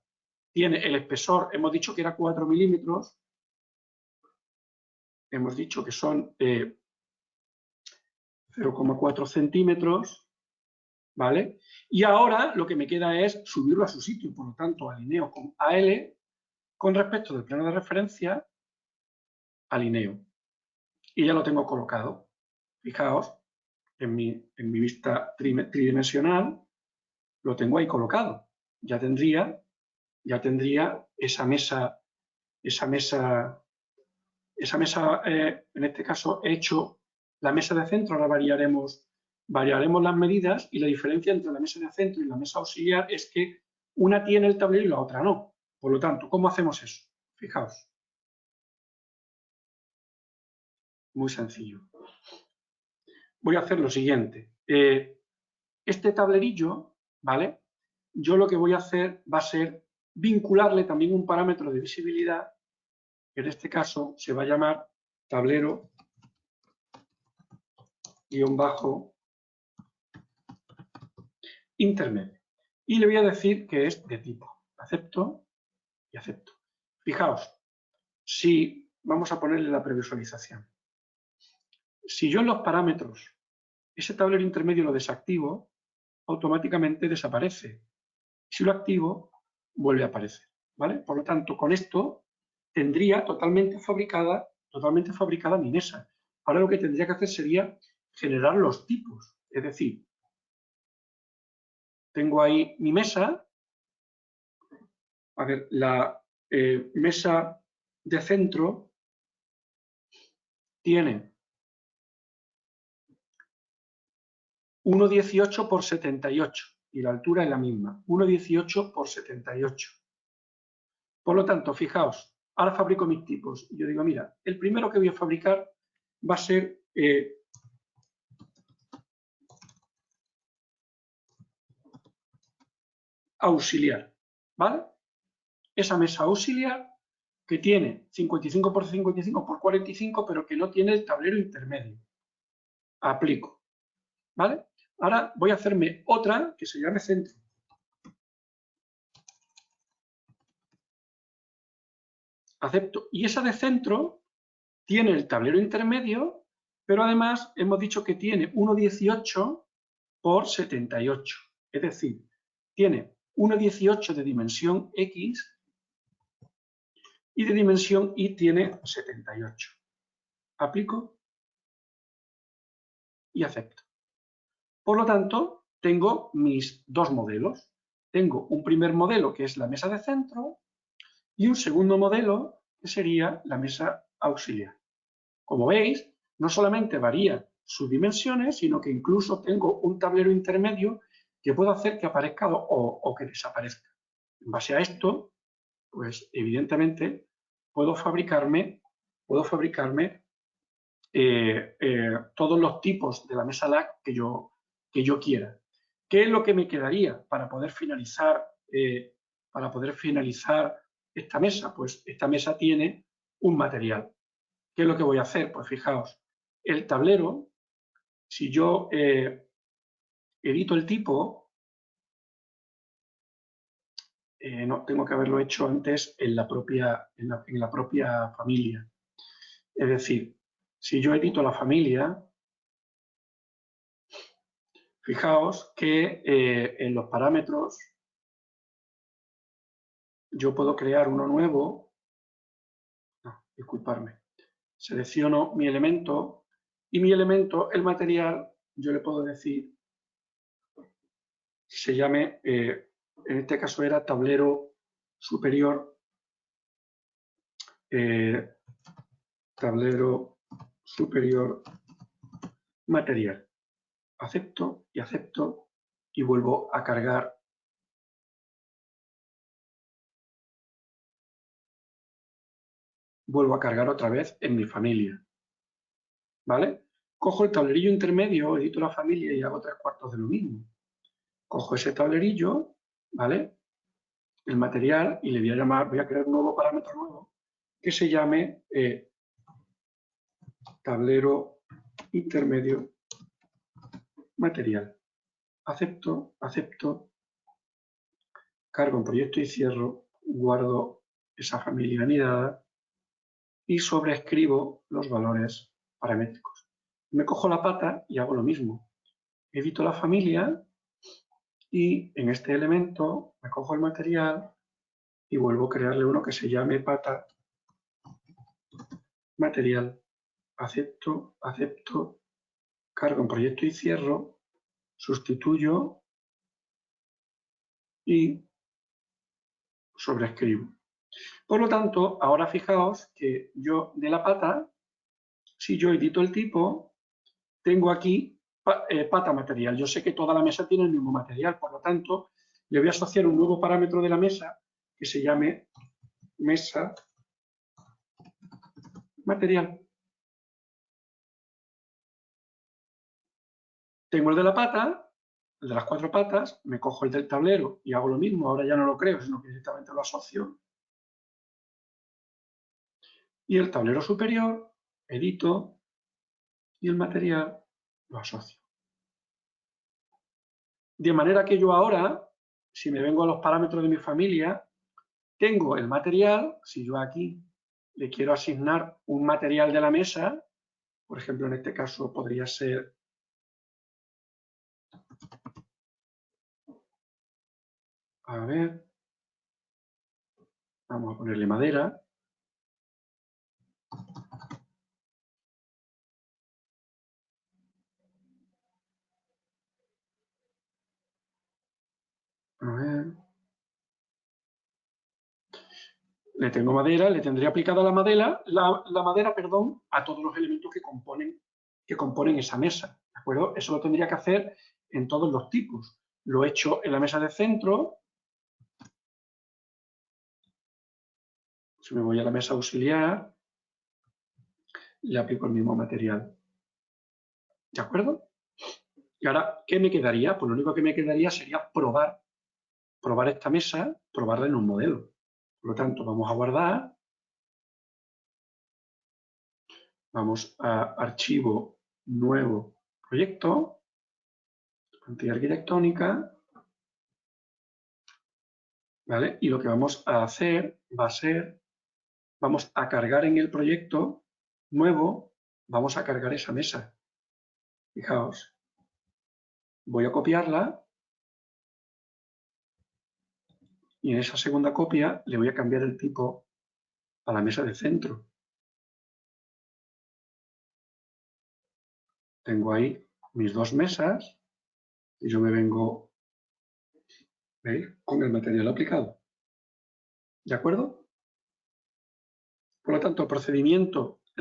tiene el espesor, hemos dicho que era 4 milímetros, hemos dicho que son 0,4 centímetros, ¿vale? Y ahora lo que me queda es subirlo a su sitio, por lo tanto alineo con AL, con respecto del plano de referencia, alineo. Y ya lo tengo colocado. Fijaos, en mi vista tridimensional, lo tengo ahí colocado. Ya tendría esa mesa, en este caso he hecho la mesa de centro, ahora variaremos las medidas, y la diferencia entre la mesa de centro y la mesa auxiliar es que una tiene el tablero y la otra no. Por lo tanto, ¿cómo hacemos eso? Fijaos. Muy sencillo. Voy a hacer lo siguiente. Este tablerillo, ¿vale? Yo lo que voy a hacer va a ser vincularle también un parámetro de visibilidad, que en este caso se va a llamar tablero intermedio. Y le voy a decir que es de tipo. Acepto y acepto. Fijaos, si vamos a ponerle la previsualización. Si yo en los parámetros ese tablero intermedio lo desactivo, automáticamente desaparece. Si lo activo, vuelve a aparecer, ¿vale? Por lo tanto, con esto tendría totalmente fabricada mi mesa. Ahora lo que tendría que hacer sería generar los tipos. Es decir, tengo ahí mi mesa. A ver, la mesa de centro tiene 1,18 por 78 y la altura es la misma, 1,18 por 78. Por lo tanto, fijaos, ahora fabrico mis tipos. Yo digo, mira, el primero que voy a fabricar va a ser auxiliar, ¿vale? Esa mesa auxiliar que tiene 55 por 55 por 45, pero que no tiene el tablero intermedio. Aplico. ¿Vale? Ahora voy a hacerme otra que se llame centro. Acepto. Y esa de centro tiene el tablero intermedio, pero además hemos dicho que tiene 1,18 por 78. Es decir, tiene 1,18 de dimensión X y de dimensión Y tiene 78. Aplico y acepto. Por lo tanto, tengo mis dos modelos. Tengo un primer modelo que es la mesa de centro y un segundo modelo que sería la mesa auxiliar. Como veis, no solamente varía sus dimensiones, sino que incluso tengo un tablero intermedio que puedo hacer que aparezca o que desaparezca. En base a esto, pues evidentemente puedo fabricarme todos los tipos de la mesa LAC que yo quiera. ¿Qué es lo que me quedaría para poder finalizar esta mesa? Pues esta mesa tiene un material. ¿Qué es lo que voy a hacer? Pues fijaos, el tablero, si yo edito el tipo, no, tengo que haberlo hecho antes en la propia familia. Es decir, si yo edito la familia, fijaos que en los parámetros yo puedo crear uno nuevo. No, disculparme. Selecciono mi elemento y mi elemento, el material, yo le puedo decir que se llame, en este caso era tablero superior, tablero superior material. Acepto y vuelvo a cargar. Vuelvo a cargar otra vez en mi familia. ¿Vale? Cojo el tablerillo intermedio, edito la familia y hago 3/4 de lo mismo. Cojo ese tablerillo, ¿vale? El material y le voy a llamar, voy a crear un nuevo parámetro nuevo que se llame tablero intermedio material. Acepto, cargo en proyecto y cierro, guardo esa familia anidada y sobreescribo los valores paramétricos. Me cojo la pata y hago lo mismo. Edito la familia y en este elemento me cojo el material y vuelvo a crearle uno que se llame pata material. Acepto, cargo en proyecto y cierro, sustituyo y sobreescribo. Por lo tanto, ahora fijaos que yo de la pata, si yo edito el tipo, tengo aquí pata material. Yo sé que toda la mesa tiene el mismo material, por lo tanto, le voy a asociar un nuevo parámetro de la mesa que se llame mesa material. Tengo el de la pata, el de las 4 patas, me cojo el del tablero y hago lo mismo. Ahora ya no lo creo, sino que directamente lo asocio. Y el tablero superior, edito y el material lo asocio. De manera que yo ahora, si me vengo a los parámetros de mi familia, tengo el material. Si yo aquí le quiero asignar un material de la mesa, por ejemplo, en este caso podría ser vamos a ponerle madera. Le tengo madera, le tendré aplicada la madera, a todos los elementos que componen esa mesa. ¿De acuerdo? Eso lo tendría que hacer en todos los tipos. Lo he hecho en la mesa de centro. Si me voy a la mesa auxiliar, le aplico el mismo material. ¿De acuerdo? Y ahora, ¿qué me quedaría? Pues lo único que me quedaría sería probar esta mesa, probarla en un modelo. Por lo tanto, vamos a guardar Vamos a archivo, nuevo proyecto, plantilla arquitectónica, ¿vale? Y lo que vamos a hacer va a ser, vamos a cargar en el proyecto nuevo, vamos a cargar esa mesa. Fijaos, voy a copiarla y en esa segunda copia le voy a cambiar el tipo a la mesa de centro. Tengo ahí mis dos mesas y yo me vengo, ¿veis?, con el material aplicado. ¿De acuerdo? Por lo tanto, el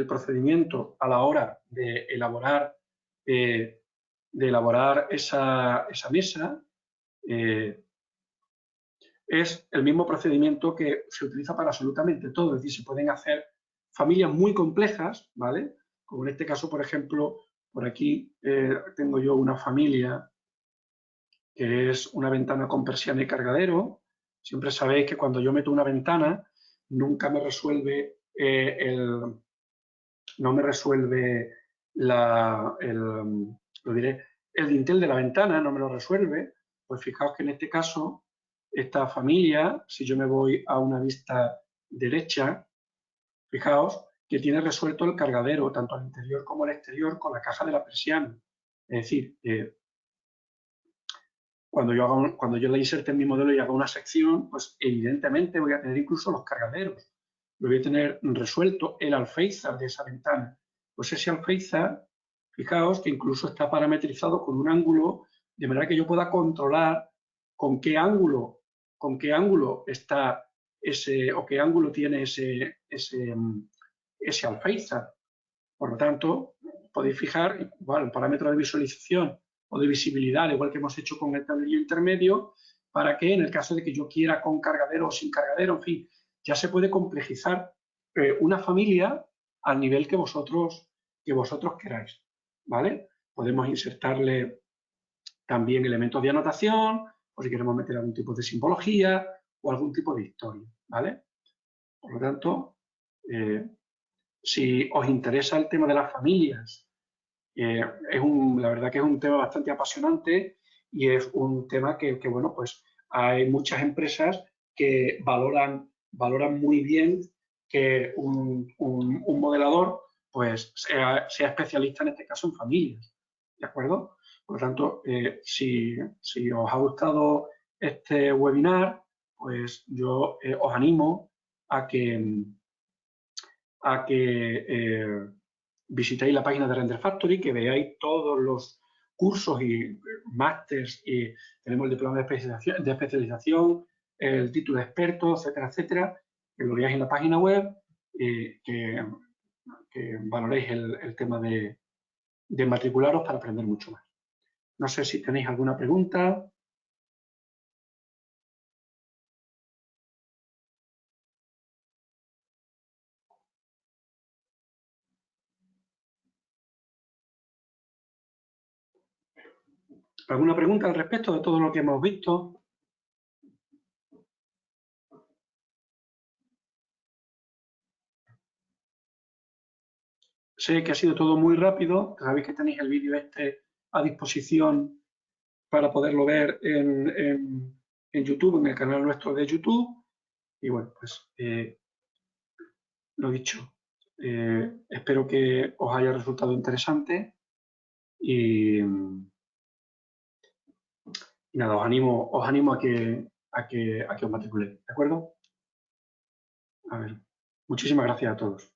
procedimiento a la hora de elaborar esa mesa es el mismo procedimiento que se utiliza para absolutamente todo. Es decir, se pueden hacer familias muy complejas, ¿vale? Como en este caso, por ejemplo, por aquí tengo yo una familia que es una ventana con persiana y cargadero. Siempre sabéis que cuando yo meto una ventana, nunca me resuelve no me resuelve el dintel de la ventana, no me lo resuelve. Pues fijaos que en este caso, esta familia, si yo me voy a una vista derecha, fijaos que tiene resuelto el cargadero, tanto al interior como al exterior, con la caja de la persiana. Es decir, cuando yo la inserte en mi modelo y haga una sección, pues evidentemente voy a tener incluso los cargaderos. Voy a tener resuelto el alféizar de esa ventana. Pues ese alféizar, fijaos que incluso está parametrizado con un ángulo, de manera que yo pueda controlar con qué ángulo está ese, o qué ángulo tiene ese alféizar. Por lo tanto, podéis fijar, igual, un parámetro de visualización o de visibilidad, igual que hemos hecho con el tablillo intermedio, para que en el caso de que yo quiera con cargadero o sin cargadero, en fin, ya se puede complejizar una familia al nivel que vosotros queráis, ¿vale? Podemos insertarle también elementos de anotación, o si queremos meter algún tipo de simbología o algún tipo de historia, ¿vale? Por lo tanto, si os interesa el tema de las familias, la verdad que es un tema bastante apasionante y es un tema que bueno, pues hay muchas empresas que valoran muy bien que un modelador pues sea especialista en este caso en familias, ¿de acuerdo? Por lo tanto, si os ha gustado este webinar, pues yo os animo a que visitéis la página de Render Factory, que veáis todos los cursos y másters, y tenemos el diploma de especialización, el título de experto, etcétera, etcétera, que lo veáis en la página web, que valoréis el tema de matricularos para aprender mucho más. No sé si tenéis alguna pregunta. ¿Alguna pregunta al respecto de todo lo que hemos visto? Sé que ha sido todo muy rápido. Sabéis que tenéis el vídeo a disposición para poderlo ver en YouTube, en el canal nuestro de YouTube. Y bueno, pues lo dicho, espero que os haya resultado interesante y nada, os animo a que os matriculéis, ¿de acuerdo? A ver, muchísimas gracias a todos.